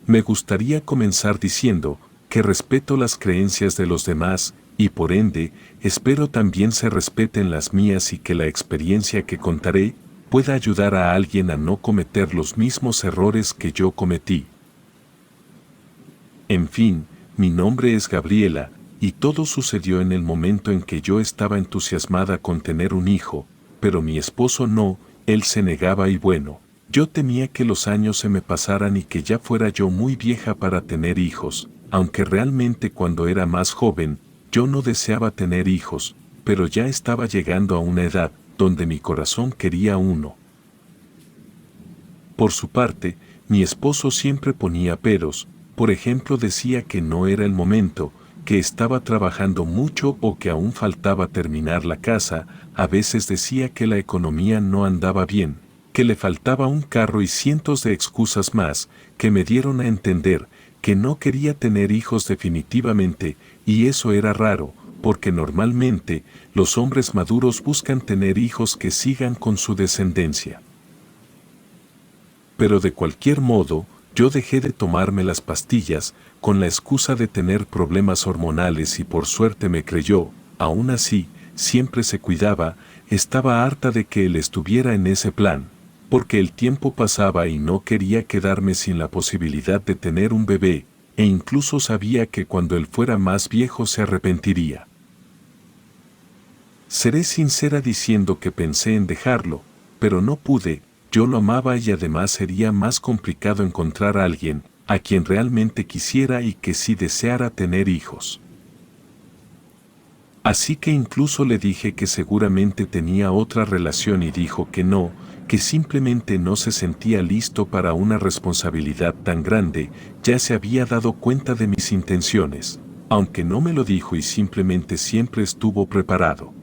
Me gustaría comenzar diciendo que respeto las creencias de los demás y, por ende, espero también se respeten las mías, y que la experiencia que contaré pueda ayudar a alguien a no cometer los mismos errores que yo cometí. En fin, mi nombre es Gabriela, y todo sucedió en el momento en que yo estaba entusiasmada con tener un hijo, pero mi esposo no, él se negaba, y bueno, yo temía que los años se me pasaran y que ya fuera yo muy vieja para tener hijos, aunque realmente cuando era más joven, yo no deseaba tener hijos, pero ya estaba llegando a una edad donde mi corazón quería uno. Por su parte, mi esposo siempre ponía peros. Por ejemplo, decía que no era el momento, que estaba trabajando mucho o que aún faltaba terminar la casa. A veces decía que la economía no andaba bien, que le faltaba un carro y cientos de excusas más que me dieron a entender que no quería tener hijos definitivamente, y eso era raro, porque normalmente los hombres maduros buscan tener hijos que sigan con su descendencia. Pero de cualquier modo, yo dejé de tomarme las pastillas con la excusa de tener problemas hormonales, y por suerte me creyó. Aún así, siempre se cuidaba. Estaba harta de que él estuviera en ese plan, porque el tiempo pasaba y no quería quedarme sin la posibilidad de tener un bebé, e incluso sabía que cuando él fuera más viejo se arrepentiría. Seré sincera diciendo que pensé en dejarlo, pero no pude. Yo lo amaba, y además sería más complicado encontrar a alguien a quien realmente quisiera y que sí deseara tener hijos. Así que incluso le dije que seguramente tenía otra relación, y dijo que no, que simplemente no se sentía listo para una responsabilidad tan grande. Ya se había dado cuenta de mis intenciones, aunque no me lo dijo, y simplemente siempre estuvo preparado.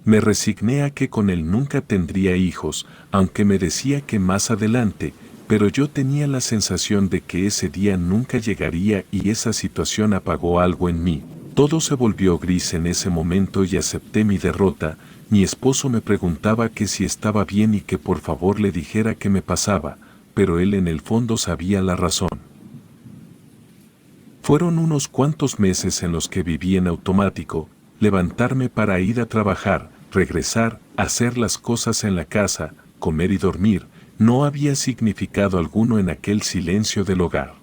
Me resigné a que con él nunca tendría hijos, aunque me decía que más adelante, pero yo tenía la sensación de que ese día nunca llegaría, y esa situación apagó algo en mí. Todo se volvió gris en ese momento y acepté mi derrota. Mi esposo me preguntaba que si estaba bien y que por favor le dijera qué me pasaba, pero él en el fondo sabía la razón. Fueron unos cuantos meses en los que viví en automático: levantarme para ir a trabajar, regresar, hacer las cosas en la casa, comer y dormir. No había significado alguno en aquel silencio del hogar.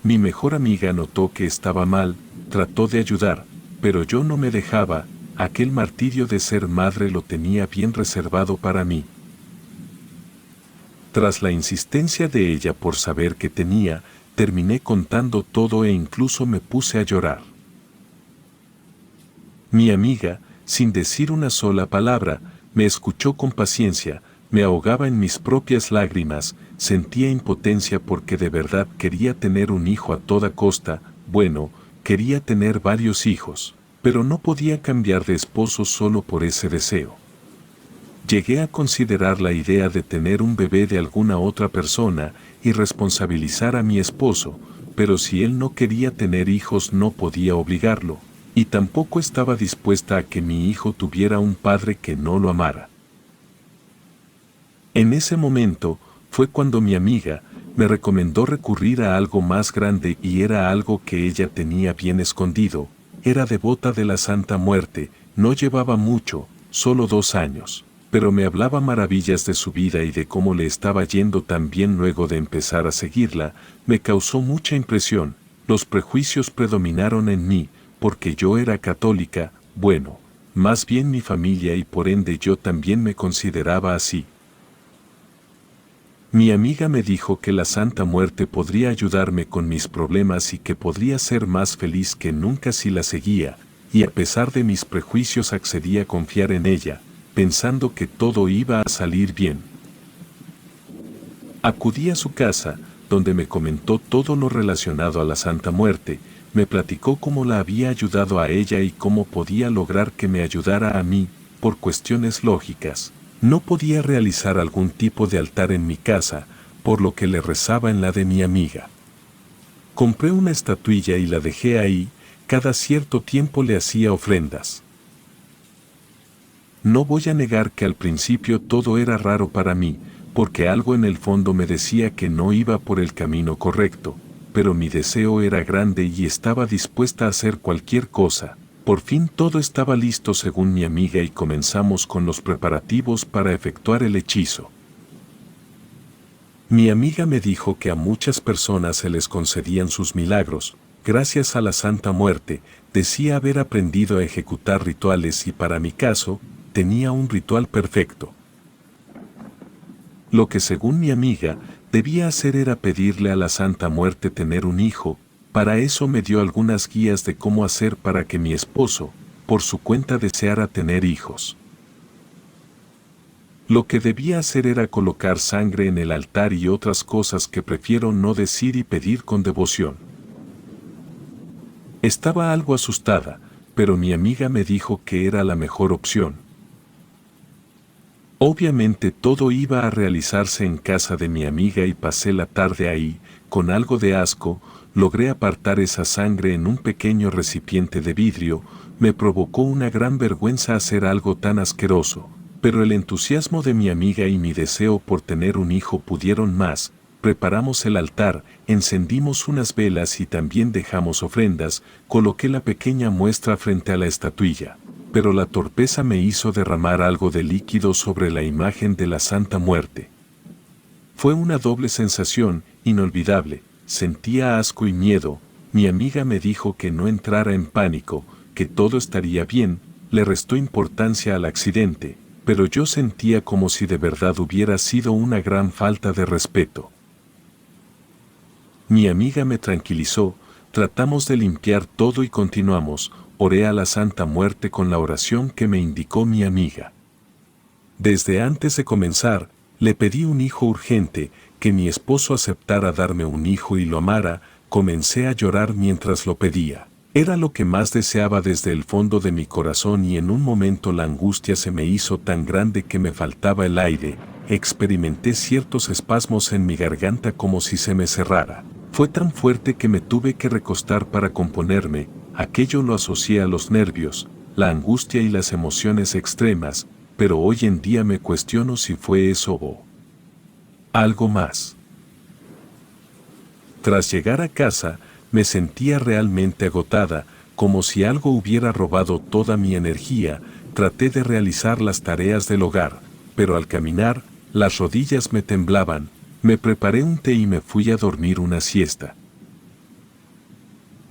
Mi mejor amiga notó que estaba mal, trató de ayudar, pero yo no me dejaba. Aquel martirio de ser madre lo tenía bien reservado para mí. Tras la insistencia de ella por saber qué tenía, terminé contando todo, e incluso me puse a llorar. Mi amiga, sin decir una sola palabra, me escuchó con paciencia. Me ahogaba en mis propias lágrimas, sentía impotencia porque de verdad quería tener un hijo a toda costa. Bueno, quería tener varios hijos, pero no podía cambiar de esposo solo por ese deseo. Llegué a considerar la idea de tener un bebé de alguna otra persona y responsabilizar a mi esposo, pero si él no quería tener hijos no podía obligarlo, y tampoco estaba dispuesta a que mi hijo tuviera un padre que no lo amara. En ese momento fue cuando mi amiga me recomendó recurrir a algo más grande, y era algo que ella tenía bien escondido. Era devota de la Santa Muerte, no llevaba mucho, solo 2 años, pero me hablaba maravillas de su vida y de cómo le estaba yendo tan bien luego de empezar a seguirla. Me causó mucha impresión. Los prejuicios predominaron en mí, porque yo era católica, bueno, más bien mi familia y por ende yo también me consideraba así. Mi amiga me dijo que la Santa Muerte podría ayudarme con mis problemas y que podría ser más feliz que nunca si la seguía, y a pesar de mis prejuicios accedí a confiar en ella, pensando que todo iba a salir bien. Acudí a su casa, donde me comentó todo lo relacionado a la Santa Muerte, me platicó cómo la había ayudado a ella y cómo podía lograr que me ayudara a mí, por cuestiones lógicas. No podía realizar algún tipo de altar en mi casa, por lo que le rezaba en la de mi amiga. Compré una estatuilla y la dejé ahí, cada cierto tiempo le hacía ofrendas. No voy a negar que al principio todo era raro para mí, porque algo en el fondo me decía que no iba por el camino correcto, pero mi deseo era grande y estaba dispuesta a hacer cualquier cosa. Por fin todo estaba listo según mi amiga y comenzamos con los preparativos para efectuar el hechizo. Mi amiga me dijo que a muchas personas se les concedían sus milagros, gracias a la Santa Muerte, decía haber aprendido a ejecutar rituales y para mi caso, tenía un ritual perfecto. Lo que según mi amiga, debía hacer era pedirle a la Santa Muerte tener un hijo. Para eso me dio algunas guías de cómo hacer para que mi esposo, por su cuenta, deseara tener hijos. Lo que debía hacer era colocar sangre en el altar y otras cosas que prefiero no decir y pedir con devoción. Estaba algo asustada, pero mi amiga me dijo que era la mejor opción. Obviamente todo iba a realizarse en casa de mi amiga y pasé la tarde ahí, con algo de asco. Logré apartar esa sangre en un pequeño recipiente de vidrio, me provocó una gran vergüenza hacer algo tan asqueroso, pero el entusiasmo de mi amiga y mi deseo por tener un hijo pudieron más. Preparamos el altar, encendimos unas velas y también dejamos ofrendas, coloqué la pequeña muestra frente a la estatuilla, pero la torpeza me hizo derramar algo de líquido sobre la imagen de la Santa Muerte. Fue una doble sensación, inolvidable. Sentía asco y miedo. Mi amiga me dijo que no entrara en pánico, que todo estaría bien, le restó importancia al accidente, pero yo sentía como si de verdad hubiera sido una gran falta de respeto. Mi amiga me tranquilizó, tratamos de limpiar todo y continuamos, oré a la Santa Muerte con la oración que me indicó mi amiga. Desde antes de comenzar, le pedí un hijo urgente, que mi esposo aceptara darme un hijo y lo amara. Comencé a llorar mientras lo pedía. Era lo que más deseaba desde el fondo de mi corazón y en un momento la angustia se me hizo tan grande que me faltaba el aire. Experimenté ciertos espasmos en mi garganta como si se me cerrara. Fue tan fuerte que me tuve que recostar para componerme. Aquello lo asocié a los nervios, la angustia y las emociones extremas, pero hoy en día me cuestiono si fue eso o algo más. Tras llegar a casa, me sentía realmente agotada, como si algo hubiera robado toda mi energía. Traté de realizar las tareas del hogar, pero al caminar, las rodillas me temblaban. Me preparé un té y me fui a dormir una siesta.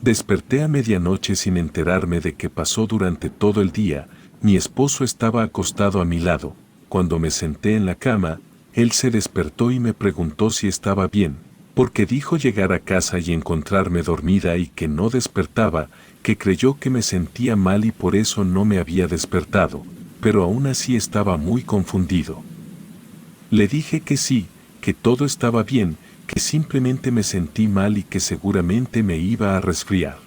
Desperté a medianoche sin enterarme de qué pasó durante todo el día. Mi esposo estaba acostado a mi lado. Cuando me senté en la cama, él se despertó y me preguntó si estaba bien, porque dijo llegar a casa y encontrarme dormida y que no despertaba, que creyó que me sentía mal y por eso no me había despertado, pero aún así estaba muy confundido. Le dije que sí, que todo estaba bien, que simplemente me sentí mal y que seguramente me iba a resfriar.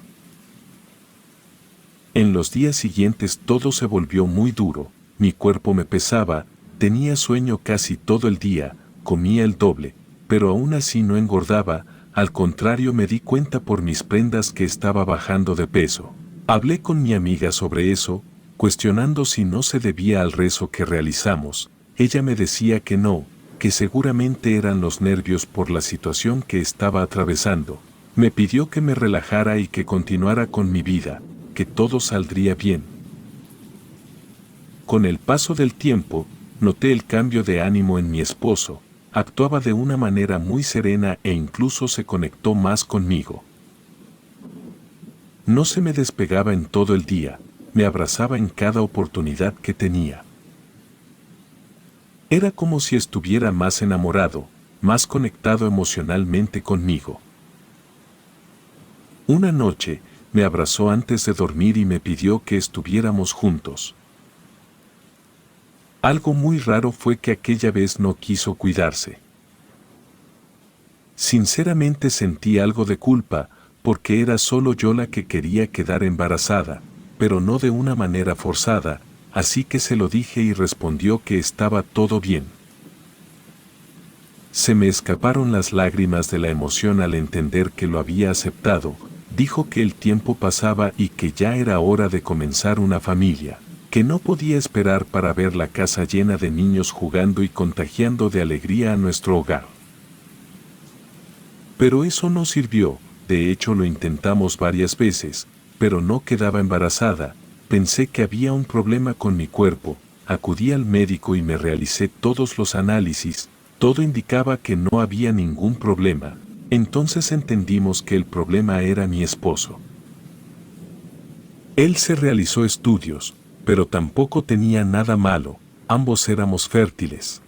En los días siguientes todo se volvió muy duro, mi cuerpo me pesaba, tenía sueño casi todo el día, comía el doble, pero aún así no engordaba. Al contrario, me di cuenta por mis prendas que estaba bajando de peso. Hablé con mi amiga sobre eso, cuestionando si no se debía al rezo que realizamos. Ella me decía que no, que seguramente eran los nervios por la situación que estaba atravesando. Me pidió que me relajara y que continuara con mi vida, que todo saldría bien. Con el paso del tiempo, noté el cambio de ánimo en mi esposo. Actuaba de una manera muy serena e incluso se conectó más conmigo. No se me despegaba en todo el día, me abrazaba en cada oportunidad que tenía. Era como si estuviera más enamorado, más conectado emocionalmente conmigo. Una noche, me abrazó antes de dormir y me pidió que estuviéramos juntos. Algo muy raro fue que aquella vez no quiso cuidarse. Sinceramente sentí algo de culpa, porque era solo yo la que quería quedar embarazada, pero no de una manera forzada, así que se lo dije y respondió que estaba todo bien. Se me escaparon las lágrimas de la emoción al entender que lo había aceptado. Dijo que el tiempo pasaba y que ya era hora de comenzar una familia, que no podía esperar para ver la casa llena de niños jugando y contagiando de alegría a nuestro hogar. Pero eso no sirvió, de hecho lo intentamos varias veces, pero no quedaba embarazada. Pensé que había un problema con mi cuerpo, acudí al médico y me realicé todos los análisis, todo indicaba que no había ningún problema. Entonces entendimos que el problema era mi esposo. Él se realizó estudios, pero tampoco tenía nada malo, ambos éramos fértiles.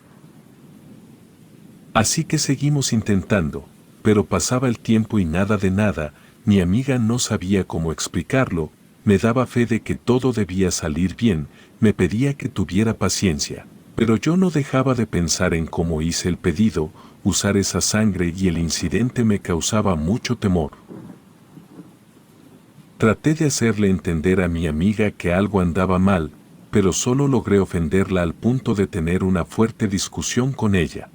Así que seguimos intentando, pero pasaba el tiempo y nada de nada, mi amiga no sabía cómo explicarlo, me daba fe de que todo debía salir bien, me pedía que tuviera paciencia, pero yo no dejaba de pensar en cómo hice el pedido, usar esa sangre y el incidente me causaba mucho temor. Traté de hacerle entender a mi amiga que algo andaba mal, pero solo logré ofenderla al punto de tener una fuerte discusión con ella.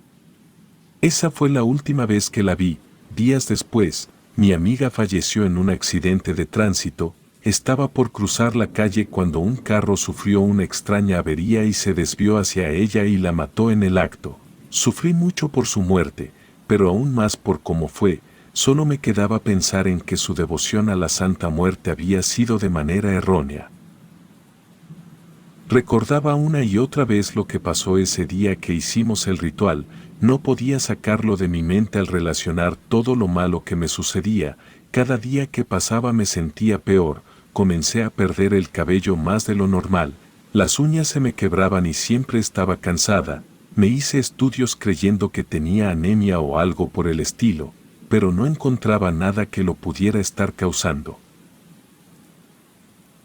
Esa fue la última vez que la vi. Días después, mi amiga falleció en un accidente de tránsito. Estaba por cruzar la calle cuando un carro sufrió una extraña avería y se desvió hacia ella y la mató en el acto. Sufrí mucho por su muerte, pero aún más por cómo fue. Solo me quedaba pensar en que su devoción a la Santa Muerte había sido de manera errónea. Recordaba una y otra vez lo que pasó ese día que hicimos el ritual, no podía sacarlo de mi mente al relacionar todo lo malo que me sucedía. Cada día que pasaba me sentía peor, comencé a perder el cabello más de lo normal, las uñas se me quebraban y siempre estaba cansada. Me hice estudios creyendo que tenía anemia o algo por el estilo, pero no encontraba nada que lo pudiera estar causando.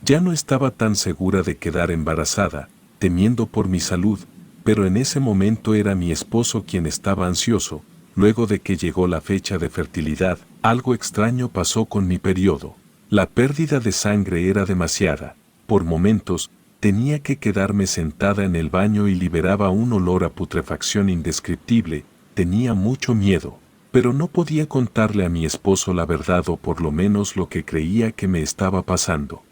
Ya no estaba tan segura de quedar embarazada, temiendo por mi salud, pero en ese momento era mi esposo quien estaba ansioso. Luego de que llegó la fecha de fertilidad, algo extraño pasó con mi periodo. La pérdida de sangre era demasiada. Por momentos, tenía que quedarme sentada en el baño y liberaba un olor a putrefacción indescriptible. Tenía mucho miedo, pero no podía contarle a mi esposo la verdad o por lo menos lo que creía que me estaba pasando.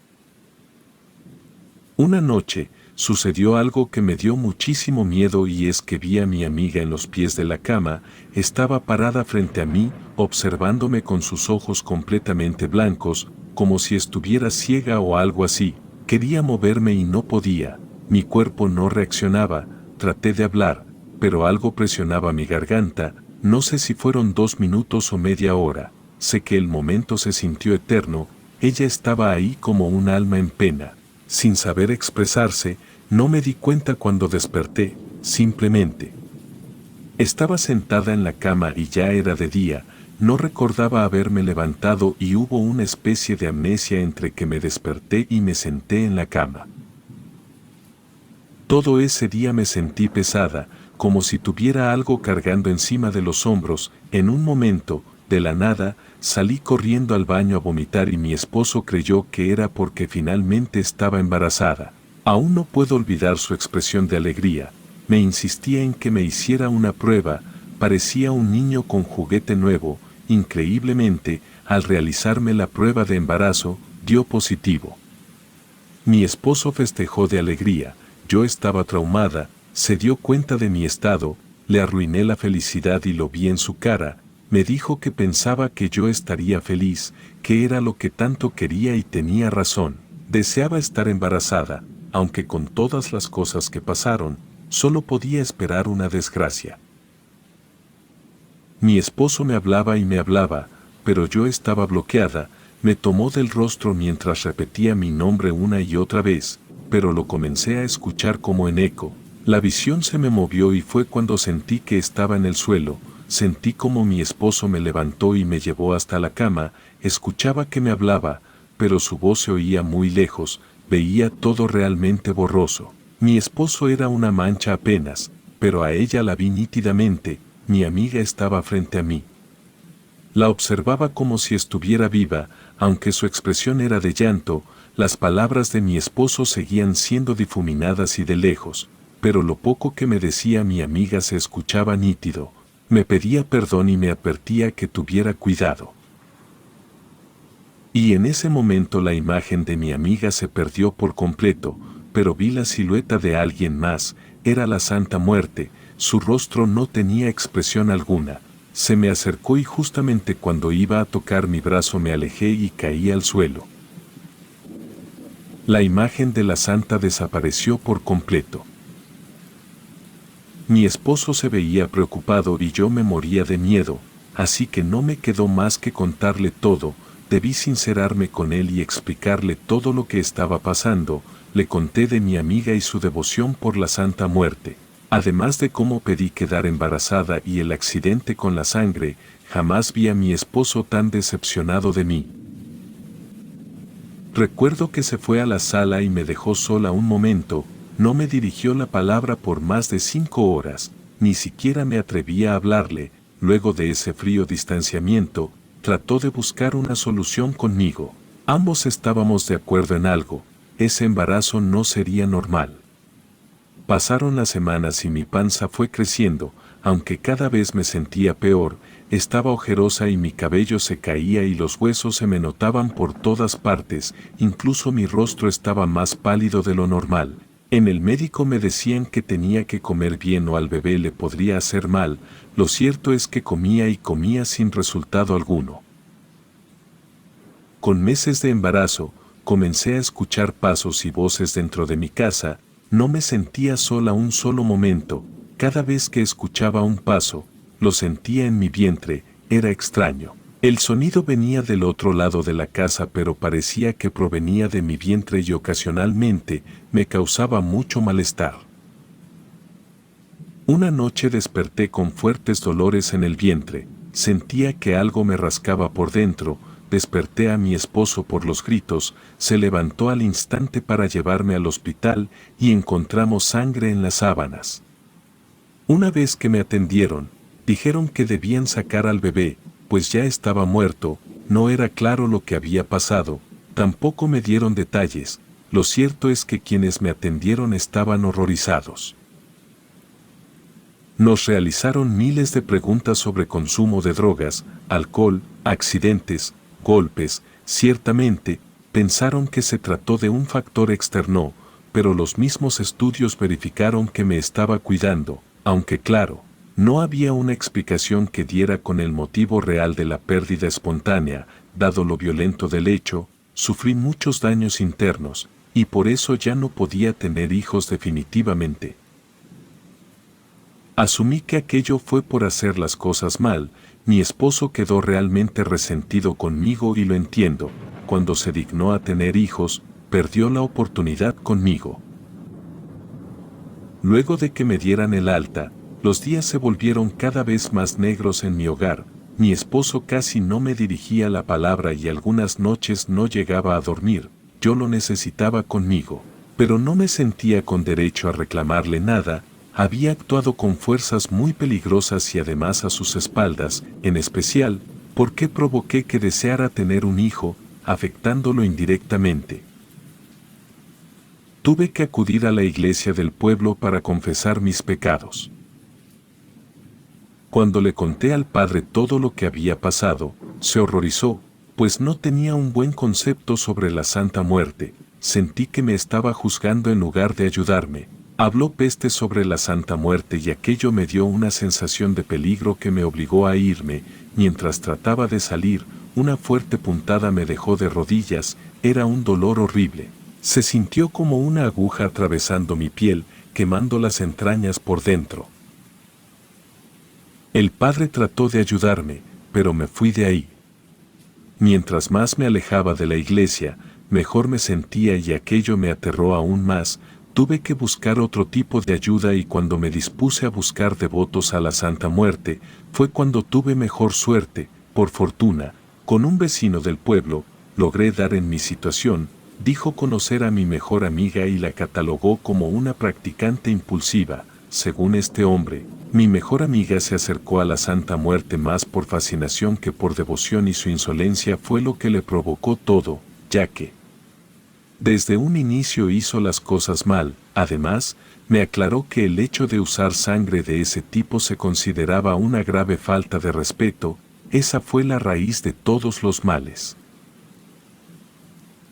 Una noche, sucedió algo que me dio muchísimo miedo y es que vi a mi amiga en los pies de la cama, estaba parada frente a mí, observándome con sus ojos completamente blancos, como si estuviera ciega o algo así. Quería moverme y no podía, mi cuerpo no reaccionaba, traté de hablar, pero algo presionaba mi garganta, no sé si fueron 2 minutos o media hora, sé que el momento se sintió eterno, ella estaba ahí como un alma en pena. Sin saber expresarse, no me di cuenta cuando desperté, simplemente. Estaba sentada en la cama y ya era de día, no recordaba haberme levantado y hubo una especie de amnesia entre que me desperté y me senté en la cama. Todo ese día me sentí pesada, como si tuviera algo cargando encima de los hombros. En un momento, de la nada, salí corriendo al baño a vomitar y mi esposo creyó que era porque finalmente estaba embarazada. Aún no puedo olvidar su expresión de alegría. Me insistía en que me hiciera una prueba, parecía un niño con juguete nuevo. Increíblemente, al realizarme la prueba de embarazo, dio positivo. Mi esposo festejó de alegría, yo estaba traumada, se dio cuenta de mi estado, le arruiné la felicidad y lo vi en su cara. Me dijo que pensaba que yo estaría feliz, que era lo que tanto quería y tenía razón. Deseaba estar embarazada, aunque con todas las cosas que pasaron, solo podía esperar una desgracia. Mi esposo me hablaba y me hablaba, pero yo estaba bloqueada, me tomó del rostro mientras repetía mi nombre una y otra vez, pero lo comencé a escuchar como en eco. La visión se me movió y fue cuando sentí que estaba en el suelo, sentí como mi esposo me levantó y me llevó hasta la cama, escuchaba que me hablaba, pero su voz se oía muy lejos, veía todo realmente borroso. Mi esposo era una mancha apenas, pero a ella la vi nítidamente, mi amiga estaba frente a mí. La observaba como si estuviera viva, aunque su expresión era de llanto, las palabras de mi esposo seguían siendo difuminadas y de lejos, pero lo poco que me decía mi amiga se escuchaba nítido. Me pedía perdón y me advertía que tuviera cuidado. Y en ese momento la imagen de mi amiga se perdió por completo, pero vi la silueta de alguien más, era la Santa Muerte, su rostro no tenía expresión alguna. Se me acercó y justamente cuando iba a tocar mi brazo me alejé y caí al suelo. La imagen de la Santa desapareció por completo. Mi esposo se veía preocupado y yo me moría de miedo, así que no me quedó más que contarle todo. Debí sincerarme con él y explicarle todo lo que estaba pasando. Le conté de mi amiga y su devoción por la Santa Muerte, además de cómo pedí quedar embarazada y el accidente con la sangre. Jamás vi a mi esposo tan decepcionado de mí. Recuerdo que se fue a la sala y me dejó sola un momento, no me dirigió la palabra por más de 5 horas, ni siquiera me atrevía a hablarle. Luego de ese frío distanciamiento, trató de buscar una solución conmigo. Ambos estábamos de acuerdo en algo, ese embarazo no sería normal. Pasaron las semanas y mi panza fue creciendo, aunque cada vez me sentía peor, estaba ojerosa y mi cabello se caía y los huesos se me notaban por todas partes, incluso mi rostro estaba más pálido de lo normal. En el médico me decían que tenía que comer bien o al bebé le podría hacer mal, lo cierto es que comía y comía sin resultado alguno. Con meses de embarazo, comencé a escuchar pasos y voces dentro de mi casa, no me sentía sola un solo momento, cada vez que escuchaba un paso, lo sentía en mi vientre, era extraño. El sonido venía del otro lado de la casa pero parecía que provenía de mi vientre y ocasionalmente me causaba mucho malestar. Una noche desperté con fuertes dolores en el vientre, sentía que algo me rascaba por dentro, desperté a mi esposo por los gritos, se levantó al instante para llevarme al hospital y encontramos sangre en las sábanas. Una vez que me atendieron, dijeron que debían sacar al bebé, pues ya estaba muerto, no era claro lo que había pasado, tampoco me dieron detalles, lo cierto es que quienes me atendieron estaban horrorizados. Nos realizaron miles de preguntas sobre consumo de drogas, alcohol, accidentes, golpes, ciertamente, pensaron que se trató de un factor externo, pero los mismos estudios verificaron que me estaba cuidando, aunque claro, no había una explicación que diera con el motivo real de la pérdida espontánea, dado lo violento del hecho, sufrí muchos daños internos, y por eso ya no podía tener hijos definitivamente. Asumí que aquello fue por hacer las cosas mal, mi esposo quedó realmente resentido conmigo y lo entiendo, cuando se dignó a tener hijos, perdió la oportunidad conmigo. Luego de que me dieran el alta, los días se volvieron cada vez más negros en mi hogar, mi esposo casi no me dirigía la palabra y algunas noches no llegaba a dormir, yo lo necesitaba conmigo, pero no me sentía con derecho a reclamarle nada, había actuado con fuerzas muy peligrosas y además a sus espaldas, en especial, porque provoqué que deseara tener un hijo, afectándolo indirectamente. Tuve que acudir a la iglesia del pueblo para confesar mis pecados. Cuando le conté al padre todo lo que había pasado, se horrorizó, pues no tenía un buen concepto sobre la Santa Muerte, sentí que me estaba juzgando en lugar de ayudarme. Habló peste sobre la Santa Muerte y aquello me dio una sensación de peligro que me obligó a irme. Mientras trataba de salir, una fuerte puntada me dejó de rodillas, era un dolor horrible. Se sintió como una aguja atravesando mi piel, quemando las entrañas por dentro. El padre trató de ayudarme, pero me fui de ahí. Mientras más me alejaba de la iglesia, mejor me sentía y aquello me aterró aún más. Tuve que buscar otro tipo de ayuda y cuando me dispuse a buscar devotos a la Santa Muerte, fue cuando tuve mejor suerte. Por fortuna, con un vecino del pueblo, logré dar en mi situación. Dijo conocer a mi mejor amiga y la catalogó como una practicante impulsiva. Según este hombre, mi mejor amiga se acercó a la Santa Muerte más por fascinación que por devoción y su insolencia fue lo que le provocó todo, ya que desde un inicio hizo las cosas mal. Además, me aclaró que el hecho de usar sangre de ese tipo se consideraba una grave falta de respeto. Esa fue la raíz de todos los males.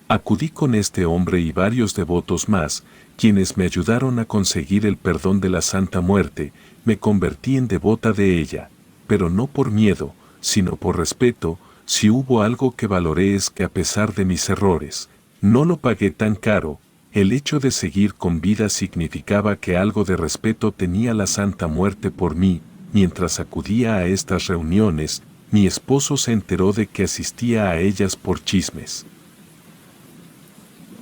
Acudí con este hombre y varios devotos más, quienes me ayudaron a conseguir el perdón de la Santa Muerte. Me convertí en devota de ella, pero no por miedo, sino por respeto. Si hubo algo que valoré es que a pesar de mis errores, no lo pagué tan caro. El hecho de seguir con vida significaba que algo de respeto tenía la Santa Muerte por mí. Mientras acudía a estas reuniones, mi esposo se enteró de que asistía a ellas por chismes.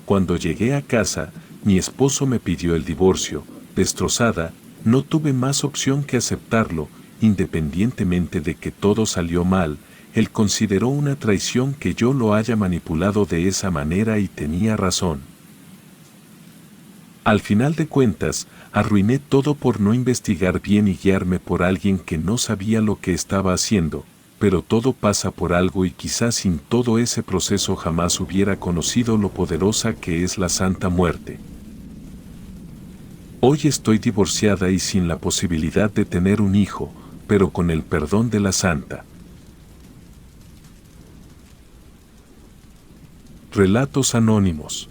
Cuando llegué a casa, mi esposo me pidió el divorcio. Destrozada, no tuve más opción que aceptarlo. Independientemente de que todo salió mal, él consideró una traición que yo lo haya manipulado de esa manera y tenía razón. Al final de cuentas, arruiné todo por no investigar bien y guiarme por alguien que no sabía lo que estaba haciendo. Pero todo pasa por algo y quizás sin todo ese proceso jamás hubiera conocido lo poderosa que es la Santa Muerte. Hoy estoy divorciada y sin la posibilidad de tener un hijo, pero con el perdón de la Santa. Relatos anónimos.